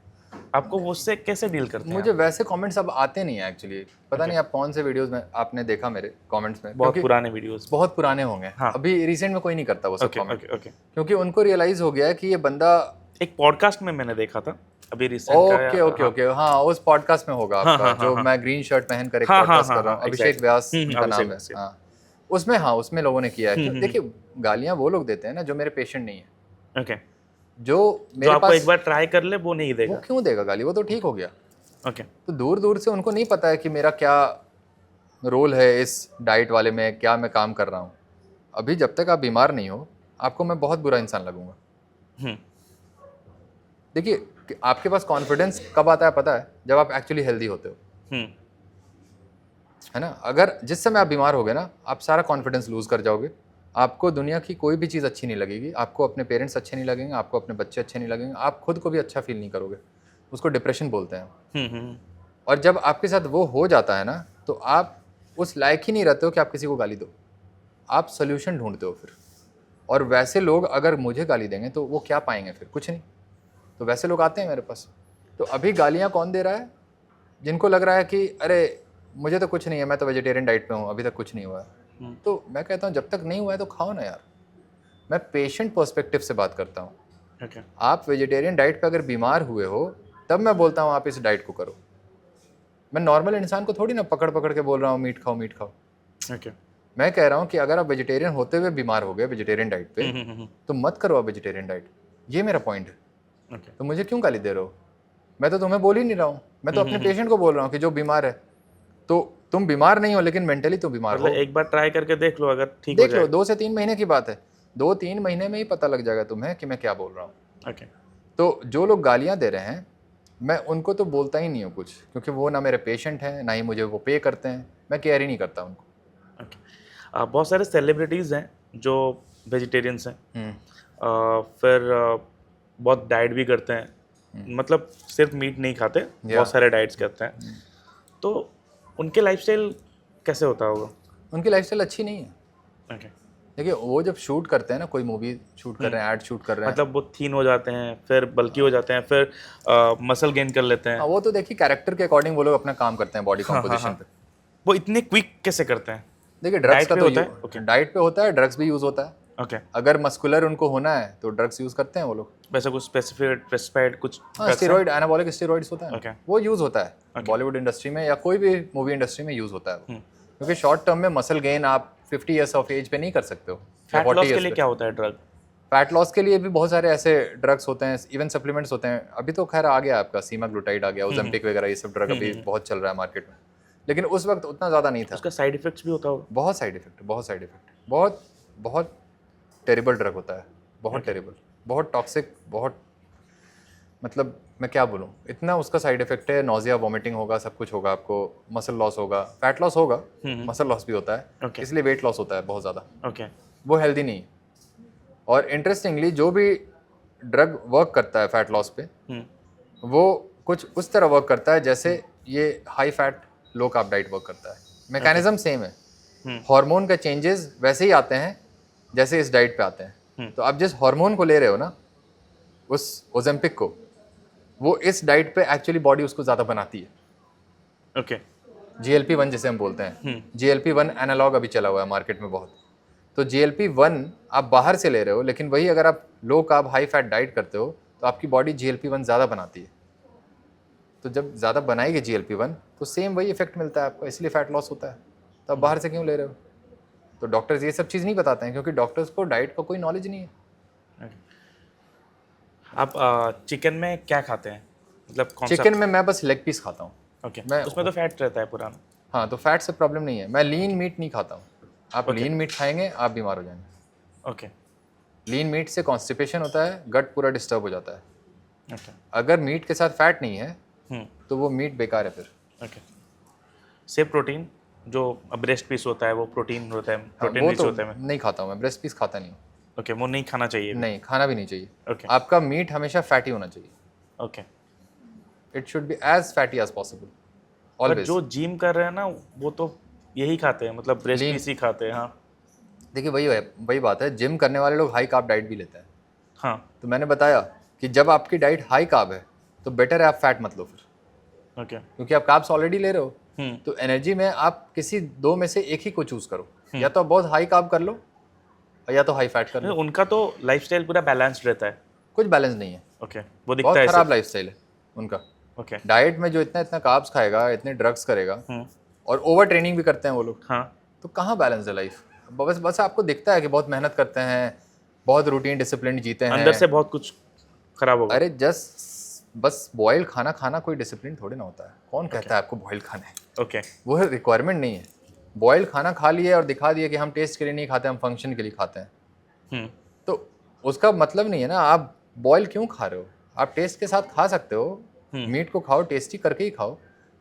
आपको उससे कैसे डील करते हैं? मुझे वैसे कमेंट्स अब आते नहीं है एक्चुअली, पता नहीं आप कौन से वीडियोस में आपने देखा मेरे कमेंट्स में। बहुत पुराने वीडियोस, बहुत पुराने होंगे। हाँ। अभी रिसेंट में कोई नहीं करता वो सब कमेंट, क्योंकि उनको रियलाइज हो गया है कि ये बंदा, एक पॉडकास्ट में मैंने देखा था अभी रिसेंट का। ओके हाँ, उस पॉडकास्ट में होगा आपका, जो मैं ग्रीन शर्ट पहन कर एक पॉडकास्ट कर रहा हूँ, अभिषेक व्यास का नाम है। हाँ उसमें लोगों ने किया है। देखिए गालियां वो लोग देते हैं ना जो मेरे पेशेंट नहीं है। ओके जो मेरे आपको पास एक बार ट्राई कर ले वो नहीं देगा। वो क्यों देगा गाली, वो तो ठीक हो गया। ओके तो दूर दूर से उनको नहीं पता है कि मेरा क्या रोल है इस डाइट वाले में, क्या मैं काम कर रहा हूँ। अभी जब तक आप बीमार नहीं हो, आपको मैं बहुत बुरा इंसान लगूंगा। देखिए आपके पास कॉन्फिडेंस कब आता है पता है, जब आप एक्चुअली हेल्दी होते हो, है ना। अगर जिस समय आप बीमार हो गए ना, आप सारा कॉन्फिडेंस लूज कर जाओगे, आपको दुनिया की कोई भी चीज़ अच्छी नहीं लगेगी, आपको अपने पेरेंट्स अच्छे नहीं लगेंगे, आपको अपने बच्चे अच्छे नहीं लगेंगे, आप खुद को भी अच्छा फील नहीं करोगे। उसको डिप्रेशन बोलते हैं। और जब आपके साथ वो हो जाता है ना, तो आप उस लायक ही नहीं रहते हो कि आप किसी को गाली दो, आप सोल्यूशन ढूंढते हो फिर। और वैसे लोग अगर मुझे गाली देंगे तो वो क्या पाएंगे फिर, कुछ नहीं। तो वैसे लोग आते हैं मेरे पास। तो अभी गालियाँ कौन दे रहा है, जिनको लग रहा है कि अरे मुझे तो कुछ नहीं है, मैं तो वेजिटेरियन डाइट पे हूँ, अभी तक कुछ नहीं हुआ है। तो मैं कहता हूँ जब तक नहीं हुआ है तो खाओ ना यार। मैं पेशेंट पर्सपेक्टिव से बात करता हूँ। आप वेजिटेरियन डाइट पे अगर बीमार हुए हो तब मैं बोलता हूँ आप इस डाइट को करो। मैं नॉर्मल इंसान को थोड़ी ना पकड़ पकड़ के बोल रहा हूँ मीट खाओ मीट खाओ। मैं कह रहा हूँ कि अगर आप वेजिटेरियन होते हुए बीमार हो गए वेजिटेरियन डाइट पे, तो मत करो आप वेजिटेरियन डाइट। ये मेरा पॉइंट है। तो मुझे क्यों गाली दे रहे हो? मैं तो तुम्हें बोल ही नहीं रहा हूँ, मैं तो अपने पेशेंट को बोल रहा हूँ कि जो बीमार है। तो तुम बीमार नहीं हो लेकिन मेंटली तो बीमार हो। एक बार ट्राई करके देख लो, अगर ठीक देख लो, 2 से 3 महीने की बात है। 2-3 महीने में ही पता लग जाएगा तुम्हें कि मैं क्या बोल रहा हूँ। तो जो लोग गालियाँ दे रहे हैं, मैं उनको तो बोलता ही नहीं हूँ कुछ, क्योंकि वो ना मेरे पेशेंट हैं, ना ही मुझे वो पे करते हैं, मैं केयर ही नहीं करता उनको। बहुत सारे सेलिब्रिटीज़ हैं जो वेजिटेरियंस हैं, फिर बहुत डाइट भी करते हैं, मतलब सिर्फ मीट नहीं खाते, बहुत सारे डाइट्स करते हैं। तो उनके लाइफस्टाइल कैसे होता होगा? उनकी लाइफस्टाइल अच्छी नहीं है। देखिए वो जब शूट करते हैं ना, कोई मूवी शूट कर रहे हैं, एड शूट कर रहे हैं, मतलब वो थीन हो जाते हैं, फिर बल्की हो जाते हैं, फिर मसल गेन कर लेते हैं। वो तो देखिए कैरेक्टर के अकॉर्डिंग वो लोग अपना काम करते हैं बॉडी कॉम्पोजिशन पे। वो इतने क्विक कैसे करते हैं? देखिए ड्रग्स का तो डाइट पे होता है, ड्रग्स भी यूज होता है। अगर मस्कुलर उनको होना है तो ड्रग्स यूज करते हैं वो लोग। वैसे कुछ स्पेसिफाइड कुछ स्टेरॉइड, एनाबॉलिक स्टेरॉइड्स होता है, वो यूज होता है बॉलीवुड इंडस्ट्री में या कोई भी मूवी इंडस्ट्री में यूज होता है। क्योंकि शॉर्ट टर्म में मसल गेन आप 50 ईयर्स ऑफ एज पे नहीं कर सकते हो। फैट लॉस के लिए क्या होता है ड्रग? फैट लॉस के लिए भी बहुत सारे ऐसे ड्रग्स होते हैं, इवन सप्लीमेंट्स होते हैं। अभी तो खैर आ गया आपका सीमाग्लूटाइड आ गया, ओज़ेम्पिक वगैरह, ये सब ड्रग अभी बहुत चल रहा है मार्केट में, लेकिन उस वक्त उतना ज़्यादा नहीं था। उसका साइड इफेक्ट्स भी होता होगा? बहुत साइड इफेक्ट, बहुत बहुत टेरिबल ड्रग होता है, बहुत टेरिबल, बहुत टॉक्सिक, बहुत, मतलब मैं क्या बोलूँ, इतना उसका साइड इफेक्ट है। नोजिया, वॉमिटिंग होगा, सब कुछ होगा आपको, मसल लॉस होगा, फैट लॉस होगा, मसल लॉस भी होता है, इसलिए वेट लॉस होता है बहुत ज़्यादा। वो हेल्दी नहीं। और इंटरेस्टिंगली जो भी ड्रग वर्क करता है फैट लॉस पे, वो कुछ उस तरह वर्क करता है जैसे ये high fat low carb diet work करता है। मैकेनिज्म सेम है। हार्मोन का चेंजेस वैसे ही आते हैं जैसे इस डाइट पे आते हैं। तो आप जिस हार्मोन को ले रहे हो ना, उस ओज़ेम्पिक को, वो इस डाइट पे एक्चुअली बॉडी उसको ज़्यादा बनाती है। GLP-1 जिसे हम बोलते हैं, GLP-1 एनालॉग अभी चला हुआ है मार्केट में बहुत। तो GLP-1 आप बाहर से ले रहे हो, लेकिन वही अगर आप low carb high fat diet करते हो तो आपकी बॉडी GLP-1 ज़्यादा बनाती है। तो जब ज़्यादा बनाएगी GLP-1 तो सेम वही इफेक्ट मिलता है आपको, इसलिए फैट लॉस होता है। तो आप बाहर से क्यों ले रहे हो? तो डॉक्टर्स ये सब चीज़ नहीं बताते हैं, क्योंकि डॉक्टर्स को डाइट का कोई नॉलेज नहीं है। आप चिकन में क्या खाते हैं, मतलब कौन सा? चिकन में मैं बस लेग पीस खाता हूँ। ओके, उसमें तो फैट रहता है पुराना। हाँ, तो फैट से प्रॉब्लम नहीं है। मैं लीन मीट नहीं खाता हूँ। आप लीन मीट खाएंगे आप बीमार हो जाएंगे। ओके। लीन मीट से कॉन्स्टिपेशन होता है, गट पूरा डिस्टर्ब हो जाता है। अगर मीट के साथ फैट नहीं है तो वो मीट बेकार है फिर। ओके। से प्रोटीन जो ब्रेस्ट पीस होता है वो प्रोटीन होता है, प्रोटीन वो रिच तो होता है। नहीं खाता हूँ मैं, ब्रेस्ट पीस खाता नहीं। ओके, वो नहीं खाना चाहिए। नहीं, खाना भी नहीं चाहिए। ओके। आपका मीट हमेशा फैटी होना चाहिए। Okay. It should be as fatty as possible always. जो जिम कर रहे हैं ना वो तो यही खाते हैं, मतलब ब्रेस्ट पीस ही खाते हैं। हाँ, देखिए वही बात है, जिम करने वाले लोग हाई कार्ब डाइट भी लेते हैं। हाँ, तो मैंने बताया कि जब आपकी डाइट हाई कार्ब है तो बेटर है आप फैट मत लो फिर। ओके। क्योंकि आप कार्ब्स ऑलरेडी ले रहे हो, तो एनर्जी में आप किसी दो में से एक ही को चूज करो। या तो आप बहुत हाई कार्ब कर लो या तो हाई फैट कर लो। उनका तो लाइफस्टाइल पूरा बैलेंस्ड रहता है। कुछ बैलेंस नहीं है। ओके, वो दिखता बहुत है खराब लाइफस्टाइल है उनका। ओके। डाइट में जो इतना कार्ब्स खाएगा, इतने ड्रग्स करेगा और ओवर ट्रेनिंग भी करते हैं वो लोग। हाँ, तो कहाँ बैलेंस है लाइफ? बस आपको दिखता है कि बहुत मेहनत करते हैं, बहुत रूटीन डिसिप्लिन जीते हैं, अंदर से बहुत कुछ खराब होगा। अरे बस बॉइल्ड खाना कोई डिसिप्लिन थोड़ी ना होता है। कौन कहता है आपको बॉइल्ड खाना है? ओके। वो रिक्वायरमेंट नहीं है। बॉइल्ड खाना खा लिए और दिखा दिए कि हम टेस्ट के लिए नहीं खाते, हम फंक्शन के लिए खाते हैं। तो उसका मतलब नहीं है ना। आप बॉयल क्यों खा रहे हो? आप टेस्ट के साथ खा सकते हो। मीट को खाओ, टेस्टी करके ही खाओ,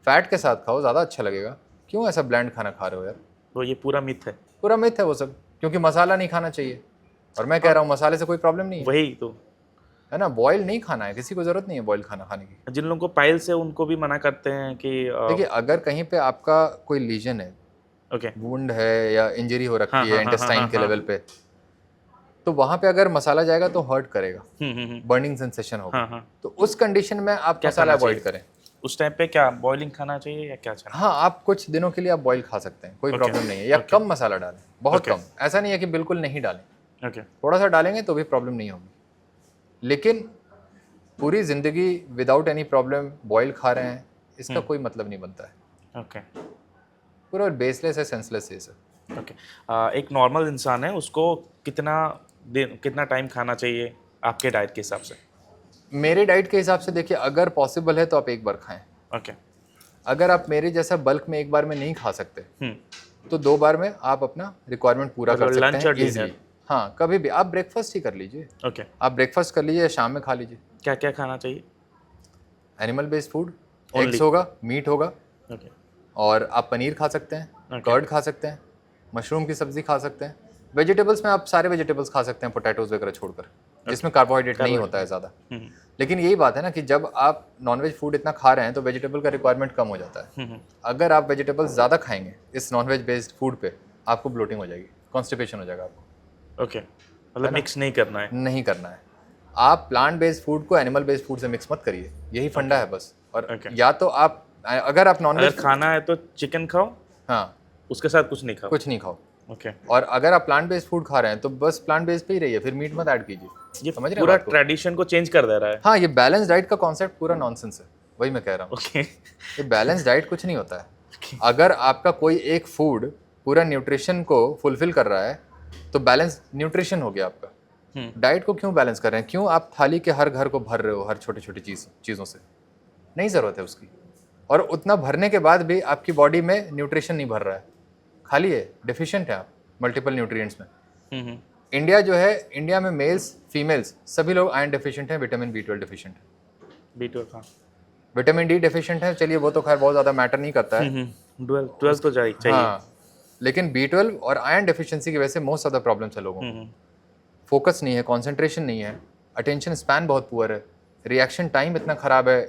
फैट के साथ खाओ, ज़्यादा अच्छा लगेगा। क्यों ऐसा ब्लैंड खाना खा रहे हो यार? तो ये पूरा मिथ है। पूरा मिथ है वो सब, क्योंकि मसाला नहीं खाना चाहिए। और मैं कह रहा हूँ मसाले से कोई प्रॉब्लम नहीं है। वही तो है ना, बॉयल नहीं खाना है, किसी को जरूरत नहीं है बॉयल खाना खाने की। जिन लोगों को पाइल्स है उनको भी मना करते हैं कि देखिए, अगर कहीं पे आपका कोई लीजन है, ओके, वुंड है या इंजरी हो रखी हाँ, है इंटेस्टाइन के लेवल पे, तो वहां पे अगर मसाला जाएगा तो हर्ट करेगा, बर्निंग सेंसेशन होगा। तो उस कंडीशन में आप मसाला अवॉइड करें। उस टाइम पे क्या बॉइलिंग खाना चाहिए या क्या चाहिए? हाँ, आप कुछ दिनों के लिए आप बॉईल खा सकते हैं, कोई प्रॉब्लम नहीं है। या कम मसाला डालें, बहुत कम। ऐसा नहीं है कि बिल्कुल नहीं डालें, थोड़ा सा डालेंगे तो भी प्रॉब्लम नहीं होगी। लेकिन पूरी जिंदगी विदाउट एनी प्रॉब्लम बॉईल खा रहे हैं, इसका कोई मतलब नहीं बनता है। ओके, पूरा बेसलेस है, सेंसलेस है सर। ओके। एक नॉर्मल इंसान है, उसको कितना टाइम खाना चाहिए आपके डाइट के हिसाब से? मेरे डाइट के हिसाब से देखिए, अगर पॉसिबल है तो आप एक बार खाएं। ओके। अगर आप मेरे जैसा बल्क में एक बार में नहीं खा सकते तो 2 बार में आप अपना रिक्वायरमेंट पूरा कर सकते हैं इजीली। हाँ, कभी भी आप ब्रेकफास्ट ही कर लीजिए। ओके। आप ब्रेकफास्ट कर लीजिए, शाम में खा लीजिए। क्या क्या खाना चाहिए? एनिमल बेस्ड फूड, एग्स होगा, मीट होगा, ओके, और आप पनीर खा सकते हैं, कर्ड खा सकते हैं, मशरूम की सब्जी खा सकते हैं। वेजिटेबल्स में आप सारे वेजिटेबल्स खा सकते हैं, पोटैटोज वगैरह छोड़कर, जिसमें कार्बोहाइड्रेट नहीं होता है ज़्यादा। लेकिन यही बात है ना कि जब आप नॉनवेज फूड इतना खा रहे हैं तो वेजिटेबल का रिक्वायरमेंट कम हो जाता है। अगर आप वेजिटेबल्स ज़्यादा खाएंगे इस नॉनवेज बेस्ड फूड पे, आपको ब्लोटिंग हो जाएगी, कॉन्स्टिपेशन हो जाएगा आपको। ओके, मतलब मिक्स नहीं करना है? नहीं करना है। आप प्लांट बेस्ड फूड को एनिमल बेस्ड फूड से मिक्स मत करिए, यही फंडा है बस। और या तो आप अगर आप नॉनवेज खाना है तो चिकन खाओ, हाँ, उसके साथ कुछ नहीं खाओ। कुछ नहीं खाओ। ओके। और अगर आप प्लांट बेस्ड फूड खा रहे हैं तो बस प्लांट बेस्ड पे ही रहिए, फिर मीट मत ऐड कीजिए। ये समझ रहे हैं पूरा ट्रेडिशन को चेंज कर दे रहा है। हाँ, ये बैलेंस डाइट का कॉन्सेप्ट पूरा नॉनसेंस है, वही मैं कह रहा हूँ। ओके। ये बैलेंस डाइट कुछ नहीं होता है। अगर आपका कोई एक फूड पूरा न्यूट्रिशन को फुलफिल कर रहा है तो बैलेंस न्यूट्रिशन हो गया आपका। डाइट को क्यों बैलेंस कर रहे हैं? क्यों आप थाली के हर घर को भर रहे हो हर छोटी छोटी चीज़ों से? नहीं ज़रूरत है उसकी। और उतना भरने के बाद भी आपकी बॉडी में न्यूट्रिशन नहीं भर रहा है, खाली है, डिफिशिएंट है आप मल्टीपल न्यूट्रिएंट्स में। इंडिया जो है, इंडिया में मेल्स फीमेल्स सभी लोग आयरन डेफिशिएंट हैं, विटामिन B12 डेफिशिएंट है, B12 हाँ, विटामिन D डेफिशिएंट है। चलिए वो तो खैर बहुत ज़्यादा मैटर नहीं करता है, 12 तो चाहिए। हाँ, लेकिन B12 और आयरन डेफिशिएंसी की वजह से मोस्ट ज़्यादा प्रॉब्लम्स है लोगों को। फोकस नहीं है, कंसंट्रेशन नहीं है, अटेंशन स्पैन बहुत पुअर है, रिएक्शन टाइम इतना ख़राब है,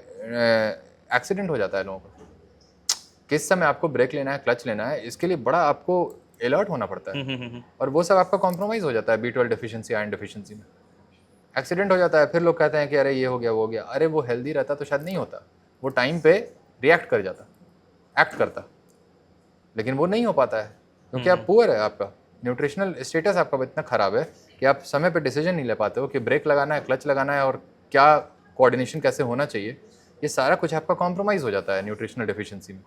एक्सीडेंट हो जाता है लोगों का। किस समय आपको ब्रेक लेना है, क्लच लेना है, इसके लिए बड़ा आपको अलर्ट होना पड़ता है। और वो सब आपका कॉम्प्रोमाइज़ हो जाता है B12 डेफिशिएंसी, आयरन डेफिशिएंसी में। एक्सीडेंट हो जाता है, फिर लोग कहते हैं कि अरे ये हो गया वो हो गया। अरे वो हेल्दी रहता तो शायद नहीं होता, वो टाइम पे रिएक्ट कर जाता, एक्ट करता, लेकिन वो नहीं हो पाता है क्योंकि आप पुअर है, आपका न्यूट्रिशनल स्टेटस आपका इतना ख़राब है कि आप समय पे डिसीजन नहीं ले पाते हो कि ब्रेक लगाना है, क्लच लगाना है, और क्या कोऑर्डिनेशन कैसे होना चाहिए। ये सारा कुछ आपका कॉम्प्रोमाइज़ हो जाता है न्यूट्रिशनल डेफिशिएंसी में।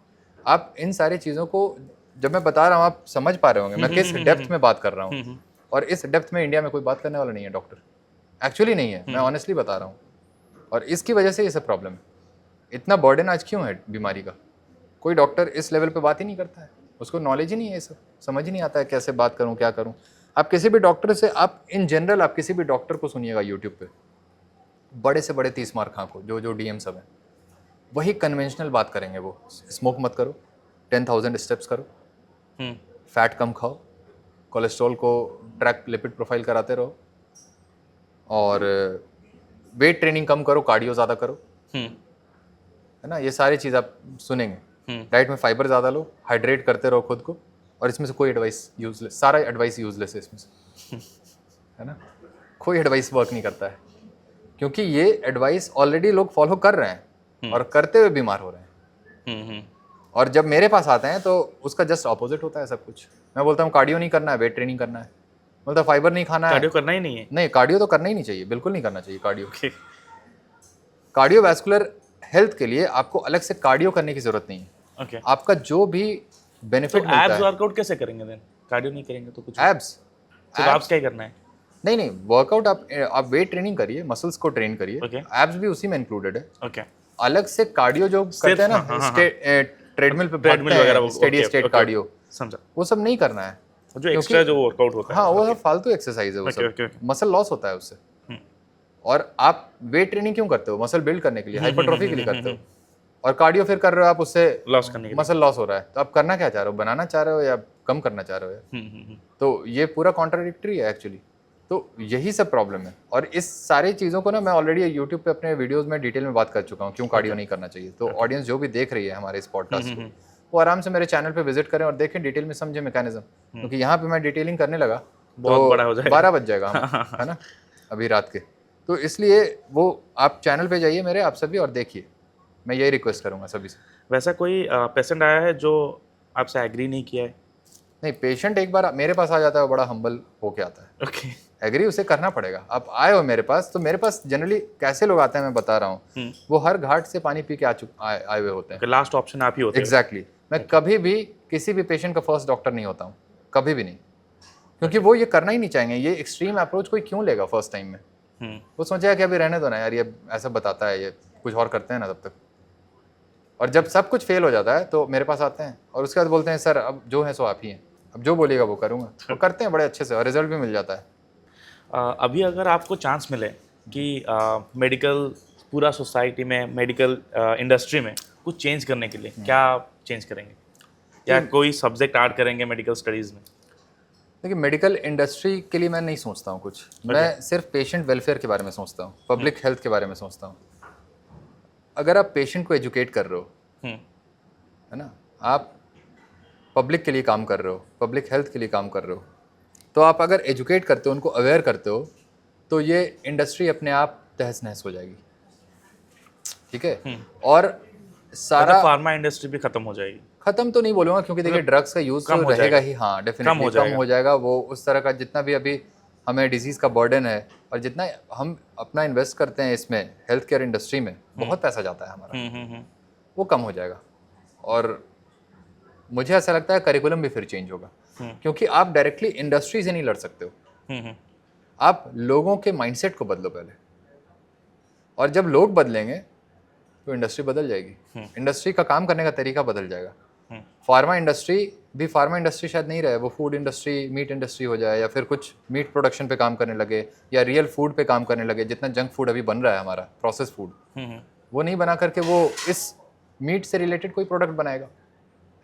आप इन सारी चीज़ों को जब मैं बता रहा हूँ आप समझ पा रहे होंगे मैं किस डेप्थ में बात कर रहा हूँ। और इस डेप्थ में इंडिया में कोई बात करने वाला नहीं है डॉक्टर, एक्चुअली नहीं है, मैं ऑनेस्टली बता रहा हूँ। और इसकी वजह से ये सब प्रॉब्लम है। इतना बर्डन आज क्यों है बीमारी का? कोई डॉक्टर इस लेवल पे बात ही नहीं करता है, उसको नॉलेज ही नहीं है, ये सब समझ ही नहीं आता है कैसे बात करूँ, क्या करूँ। आप किसी भी डॉक्टर से, आप इन जनरल आप किसी भी डॉक्टर को सुनिएगा यूट्यूब पे, बड़े से बड़े 30 मार खां को, जो डीएम सब हैं, वही कन्वेंशनल बात करेंगे। वो स्मोक मत करो, 10,000 स्टेप्स करो, फैट कम खाओ, कोलेस्ट्रॉल को ट्रैक लिपिड प्रोफाइल कराते रहो, और वेट ट्रेनिंग कम करो, कार्डियो ज़्यादा करो, है ना। ये सारी चीज़ आप सुनेंगे। डाइट में फाइबर ज़्यादा लो, हाइड्रेट करते रहो खुद को, और इसमें से कोई एडवाइस यूजलेस, सारा एडवाइस यूजलेस है इसमें से, है ना। कोई एडवाइस वर्क नहीं करता है, क्योंकि ये एडवाइस ऑलरेडी लोग फॉलो कर रहे हैं और करते हुए बीमार हो रहे हैं। और जब मेरे पास आते हैं तो उसका जस्ट ऑपोजिट होता है सब कुछ। मैं बोलता हूँ कार्डियो नहीं करना है, वेट ट्रेनिंग करना है, बोलता फाइबर नहीं खाना है, कार्डियो करना ही नहीं है। नहीं, कार्डियो तो करना ही नहीं चाहिए, बिल्कुल नहीं करना चाहिए कार्डियो। कार्डियोवैस्कुलर हेल्थ के लिए आपको अलग से कार्डियो करने की जरूरत नहीं है। आपका जो भी बेनिफिट मिलता है। एब्स वर्कआउट कैसे करेंगे देन? कार्डियो नहीं करेंगे तो कुछ एब्स क्या करना है? नहीं, वर्कआउट आप वेट ट्रेनिंग करिए, मसल्स को ट्रेन करिए, एब्स भी उसी में इंक्लूडेड है। अलग से कार्डियो जो करते हैं ना, ट्रेडमिल पे भागते हैं, स्टेडी स्टेट कार्डियो, समझा, वो सब नहीं करना है। जो एक्स्ट्रा जो वर्कआउट होता है, हाँ, वो सब फालतू एक्सरसाइज है, वो सब मसल लॉस होता है उससे। और आप वेट ट्रेनिंग क्यों करते हो? मसल बिल्ड करने के लिए, हाइपरट्रॉफी के लिए करते हो। और कार्डियो फिर कर रहे हो आप, उससे लॉस करने के लिए, मसल लॉस हो रहा है। तो आप करना क्या चाह रहे हो? बनाना चाह रहे हो या कम करना चाह रहे हो? तो ये पूरा कॉन्ट्राडिक्टरी है एक्चुअली। तो यही सब प्रॉब्लम है। और इस सारी चीज़ों को ना मैं ऑलरेडी यूट्यूब पे अपने वीडियोस में डिटेल में बात कर चुका हूँ, क्यों कार्डियो नहीं करना चाहिए। तो ऑडियंस जो भी देख रही है हमारे इस पॉडकास्ट को, वो आराम से मेरे चैनल पे विजिट करें और देखें, डिटेल में समझे मैकेनिज्म। क्योंकि यहाँ पे मैं डिटेलिंग करने लगा तो 12 बज जाएगा, है ना, अभी रात के। तो इसलिए वो आप चैनल पे जाइए मेरे, आप सभी, और देखिए। मैं यही रिक्वेस्ट करूँगा सभी से। वैसा कोई पेशेंट आया है जो आपसे एग्री नहीं किया है? नहीं, पेशेंट एक बार मेरे पास आ जाता है, बड़ा हम्बल होके आता है। ओके, एग्री उसे करना पड़ेगा। आप आए हो मेरे पास, तो मेरे पास जनरली कैसे लोग आते हैं मैं बता रहा हूँ, वो हर घाट से पानी पी के आए हुए होते हैं। लास्ट ऑप्शन आप ही होते हैं। एग्जैक्टली। मैं कभी भी किसी भी पेशेंट का फर्स्ट डॉक्टर नहीं होता हूँ, कभी भी नहीं, क्योंकि वो ये करना ही नहीं चाहेंगे। ये एक्सट्रीम अप्रोच कोई क्यों लेगा फर्स्ट टाइम में? वो सोचेगा कि अभी रहने दो ना यार, ये ऐसा बताता है, ये कुछ और करते हैं ना तब तक। और जब सब कुछ फेल हो जाता है तो मेरे पास आते हैं और उसके बाद बोलते हैं, सर अब जो है सो आप ही हैं, अब जो बोलिएगा वो करूँगा। वो करते हैं बड़े अच्छे से और रिजल्ट भी मिल जाता है। अभी अगर आपको चांस मिले कि मेडिकल, पूरा सोसाइटी में, मेडिकल इंडस्ट्री में कुछ चेंज करने के लिए, क्या चेंज करेंगे? या कोई सब्जेक्ट ऐड करेंगे मेडिकल स्टडीज़ में? देखिए, मेडिकल इंडस्ट्री के लिए मैं नहीं सोचता हूँ कुछ। मैं सिर्फ पेशेंट वेलफेयर के बारे में सोचता हूँ, पब्लिक हेल्थ के बारे में सोचता हूँ। अगर आप पेशेंट को एजुकेट कर रहे हो, है ना, आप पब्लिक के लिए काम कर रहे हो, पब्लिक हेल्थ के लिए काम कर रहे हो, तो आप अगर एजुकेट करते हो, उनको अवेयर करते हो, तो ये इंडस्ट्री अपने आप तहस नहस हो जाएगी। ठीक है। और सारा फार्मा इंडस्ट्री भी खत्म हो जाएगी। खत्म तो नहीं बोलूँगा, क्योंकि देखिए ड्रग्स का यूज़ तो रहेगा ही। हाँ, डेफिनेटली कम हो जाएगा। वो उस तरह का जितना भी अभी हमें डिजीज़ का बर्डन है और जितना हम अपना इन्वेस्ट करते हैं इसमें, हेल्थ केयर इंडस्ट्री में बहुत पैसा जाता है हमारा, वो कम हो जाएगा। और मुझे ऐसा लगता है करिकुलम भी फिर चेंज होगा, क्योंकि आप डायरेक्टली इंडस्ट्री से नहीं लड़ सकते हो। आप लोगों के माइंडसेट को बदलो पहले, और जब लोग बदलेंगे तो इंडस्ट्री बदल जाएगी। इंडस्ट्री का काम करने का तरीका बदल जाएगा। फार्मा इंडस्ट्री शायद नहीं रहे, वो फूड इंडस्ट्री, मीट इंडस्ट्री हो जाए, या फिर कुछ मीट प्रोडक्शन पे काम करने लगे, या रियल फूड पे काम करने लगे। जितना जंक फूड अभी बन रहा है हमारा, प्रोसेस फूड, वो नहीं बना करके वो इस मीट से रिलेटेड कोई प्रोडक्ट बनाएगा,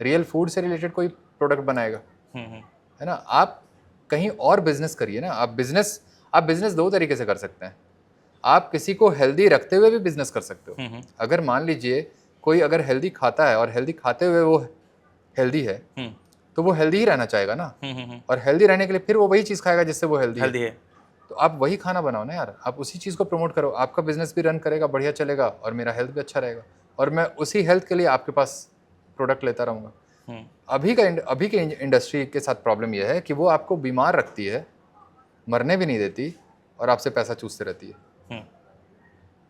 रियल फूड से रिलेटेड कोई प्रोडक्ट बनाएगा, है ना। आप कहीं और बिजनेस करिए ना। आप बिजनेस दो तरीके से कर सकते हैं। आप किसी को हेल्दी रखते हुए भी बिजनेस कर सकते हो। अगर मान लीजिए कोई अगर हेल्दी खाता है और हेल्दी खाते हुए वो हेल्दी है, तो वो हेल्दी ही रहना चाहेगा ना। और हेल्दी रहने के लिए फिर वो वही चीज़ खाएगा जिससे वो हेल्दी है। तो आप वही खाना बनाओ ना यार, आप उसी चीज़ को प्रमोट करो। आपका बिजनेस भी रन करेगा, बढ़िया चलेगा, और मेरा हेल्थ भी अच्छा रहेगा, और मैं उसी हेल्थ के लिए आपके पास प्रोडक्ट लेता रहूँगा। अभी के इंडस्ट्री के साथ प्रॉब्लम यह है कि वो आपको बीमार रखती है, मरने भी नहीं देती, और आपसे पैसा चूसते रहती है,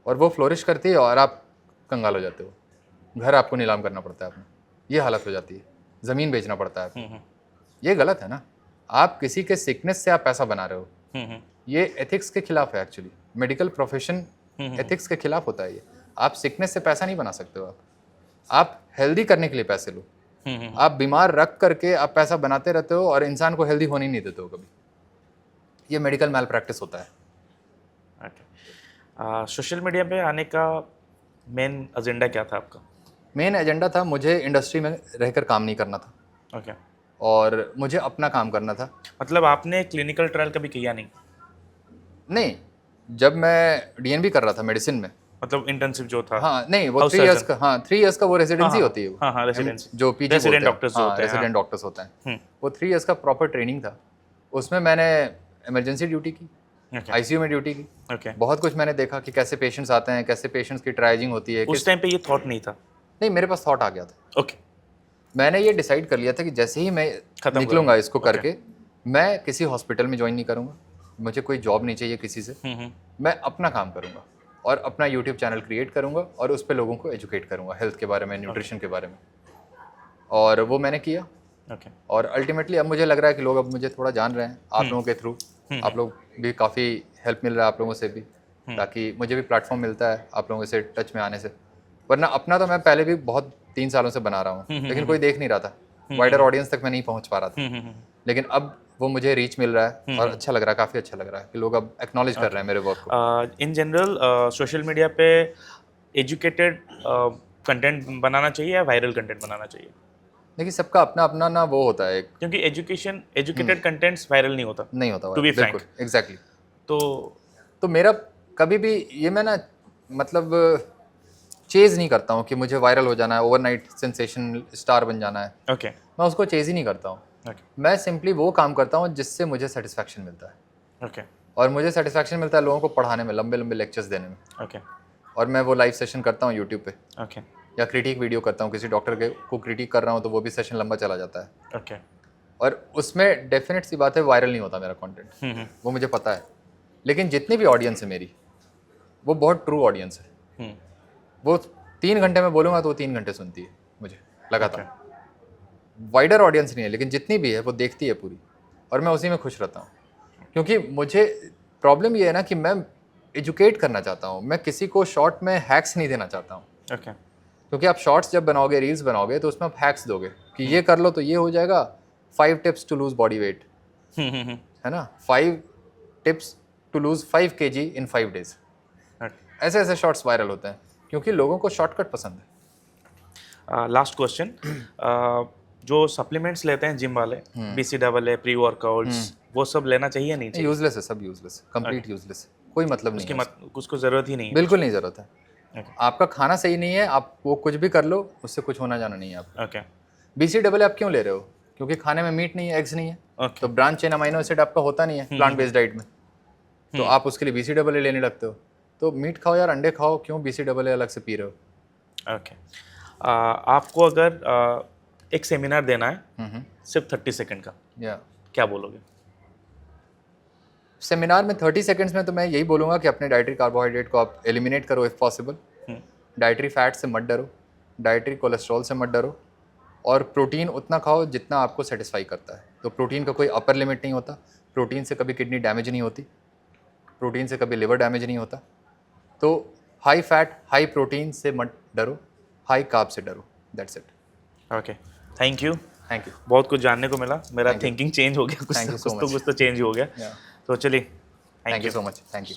और वो फ्लोरिश करती है और आप कंगाल हो जाते हो। घर आपको नीलाम करना पड़ता है अपना। ये हालत हो जाती है, ज़मीन बेचना पड़ता है। ये गलत है ना, आप किसी के सिकनेस से आप पैसा बना रहे हो, ये एथिक्स के खिलाफ है एक्चुअली। मेडिकल प्रोफेशन एथिक्स के खिलाफ होता है ये। आप सिकनेस से पैसा नहीं बना सकते हो, आप हेल्दी करने के लिए पैसे लो। आप बीमार रख करके आप पैसा बनाते रहते हो और इंसान को हेल्दी होने नहीं देते हो कभी। ये मेडिकल मैल प्रैक्टिस होता है। सोशल मीडिया पे आने का मेन एजेंडा क्या था आपका? मेन एजेंडा था मुझे इंडस्ट्री में रहकर काम नहीं करना था। ओके। और मुझे अपना काम करना था। मतलब आपने क्लिनिकल ट्रायल कभी किया नहीं? नहीं, जब मैं डीएनबी कर रहा था मेडिसिन में, मतलब इंटर्नशिप जो था। हाँ नहीं, वो 3 इयर्स का, हाँ 3 इयर्स का वो रेसिडेंसी होती है। हाँ रेसिडेंसी, जो पीजी रेसिडेंट डॉक्टर्स होते हैं। रेसिडेंट डॉक्टर्स होते हैं, वो 3 इयर्स का प्रॉपर ट्रेनिंग था। उसमें मैंने इमरजेंसी ड्यूटी की, आईसीयू में ड्यूटी की। बहुत कुछ मैंने देखा कि कैसे पेशेंट्स आते हैं, कैसे पेशेंट्स की ट्राइजिंग होती है। उस टाइम पे ये थॉट नहीं था? नहीं, मेरे पास थॉट आ गया था। ओके। मैंने ये डिसाइड कर लिया था कि जैसे ही मैं निकलूंगा इसको करके, मैं किसी हॉस्पिटल में ज्वाइन नहीं करूंगा, मुझे कोई जॉब नहीं चाहिए किसी से। मैं अपना काम करूंगा और अपना यूट्यूब चैनल क्रिएट करूंगा और उस पर लोगों को एजुकेट करूंगा हेल्थ के बारे में, न्यूट्रिशन के बारे में। और वो मैंने किया। और अल्टीमेटली अब मुझे लग रहा है कि लोग अब मुझे थोड़ा जान रहे हैं आप लोगों के थ्रू। आप लोग भी काफ़ी हेल्प मिल रहा है आप लोगों से भी, ताकि मुझे भी प्लेटफॉर्म मिलता है आप लोगों से टच में आने से। वरना अपना तो मैं पहले भी बहुत 3 सालों से बना रहा हूँ, लेकिन कोई देख नहीं रहा था, वाइडर ऑडियंस तक मैं नहीं पहुँच पा रहा था। लेकिन अब वो मुझे रीच मिल रहा है और अच्छा लग रहा है, काफ़ी अच्छा लग रहा है कि लोग अब एक्नॉलेज कर रहे हैं मेरे वर्क को। इन जनरल सोशल मीडिया पे एजुकेटेड कंटेंट बनाना चाहिए या वायरल कंटेंट बनाना चाहिए? देखिए, सबका अपना अपना ना वो होता है, क्योंकि एजुकेटेड कंटेंट्स वायरल नहीं होता। नहीं होता, टू बी फ्रैंक। एग्जैक्टली। तो मेरा कभी भी ये, मैं ना मतलब चेज नहीं करता हूँ कि मुझे वायरल हो जाना है, ओवरनाइट सेंसेशन स्टार बन जाना है। ओके। मैं उसको चेज ही नहीं करता हूँ। मैं सिंपली वो काम करता हूँ जिससे मुझे सेटिस्फैक्शन मिलता है। ओके। और मुझे सेटिस्फैक्शन मिलता है लोगों को पढ़ाने में, लंबे लंबे लेक्चर्स देने में। ओके। और मैं वो लाइव सेशन करता हूँ यूट्यूब पे। ओके। या क्रिटिक वीडियो करता हूँ, किसी डॉक्टर के को क्रिटिक कर रहा हूँ तो वो भी सेशन लंबा चला जाता है। ओके। और उसमें डेफिनेट सी बात है, वायरल नहीं होता मेरा कंटेंट, वो मुझे पता है। लेकिन जितनी भी ऑडियंस है मेरी, वो बहुत ट्रू ऑडियंस है। वो 3 घंटे में बोलूँगा तो वो 3 घंटे सुनती है मुझे लगातार। वाइडर ऑडियंस नहीं है, लेकिन जितनी भी है वो देखती है पूरी, और मैं उसी में खुश रहता हूँ। क्योंकि मुझे प्रॉब्लम ये है ना कि मैं एजुकेट करना चाहता हूँ, मैं किसी को शॉर्ट में हैक्स नहीं देना चाहता हूँ। ओके। क्योंकि आप शॉर्ट्स जब बनाओगे, रील्स बनाओगे, तो उसमें आप हैक्स दोगे कि ये कर लो तो ये हो जाएगा, 5 tips to lose body weight, है ना, 5 tips to lose 5 kg in 5 days। ऐसे ऐसे शॉर्ट्स वायरल होते हैं क्योंकि लोगों को शॉर्टकट पसंद है। लास्ट क्वेश्चन, जो सप्लीमेंट्स लेते हैं जिम वाले, BCAA, प्री वर्कआउट्स, वो सब लेना चाहिए नहीं चाहिए? यूजलेस है, सब यूजलेस है, कंप्लीट यूजलेस है, कोई मतलब नहीं है, उसको ज़रूरत ही नहीं है। बिल्कुल नहीं ज़रूरत है। आपका खाना सही नहीं है, आप वो कुछ भी कर लो, उससे कुछ होना जाना नहीं है आपको। ओके। BCAA आप क्यों ले रहे हो? क्योंकि खाने में मीट नहीं है, एग्स नहीं है। तो ब्रांच चेन अमाइनो एसिड आपका होता नहीं है प्लांट बेस्ड डाइट में, तो आप उसके लिए BCAA लेने लगते हो। तो मीट खाओ यार, अंडे खाओ, क्यों BCAA अलग से पी रहे हो? ओके। आपको अगर एक सेमिनार देना है सिर्फ 30 सेकंड का, क्या बोलोगे? सेमिनार में 30 सेकंड्स में तो मैं यही बोलूँगा कि अपने डाइटरी कार्बोहाइड्रेट को आप एलिमिनेट करो इफ़ पॉसिबल। डाइटरी फैट से मत डरो, डाइटरी कोलेस्ट्रॉल से मत डरो, और प्रोटीन उतना खाओ जितना आपको सेटिस्फाई करता है। तो प्रोटीन का कोई अपर लिमिट नहीं होता, प्रोटीन से कभी किडनी डैमेज नहीं होती, प्रोटीन से कभी लिवर डैमेज नहीं होता। तो हाई फैट हाई प्रोटीन से मत डरो, हाई कार्ब से डरो, that's it. Okay, thank you. Thank you. बहुत कुछ जानने को मिला, मेरा थिंकिंग चेंज हो गया, कुछ तो चेंज हो गया। तो चलिए, thank you so much, thank you.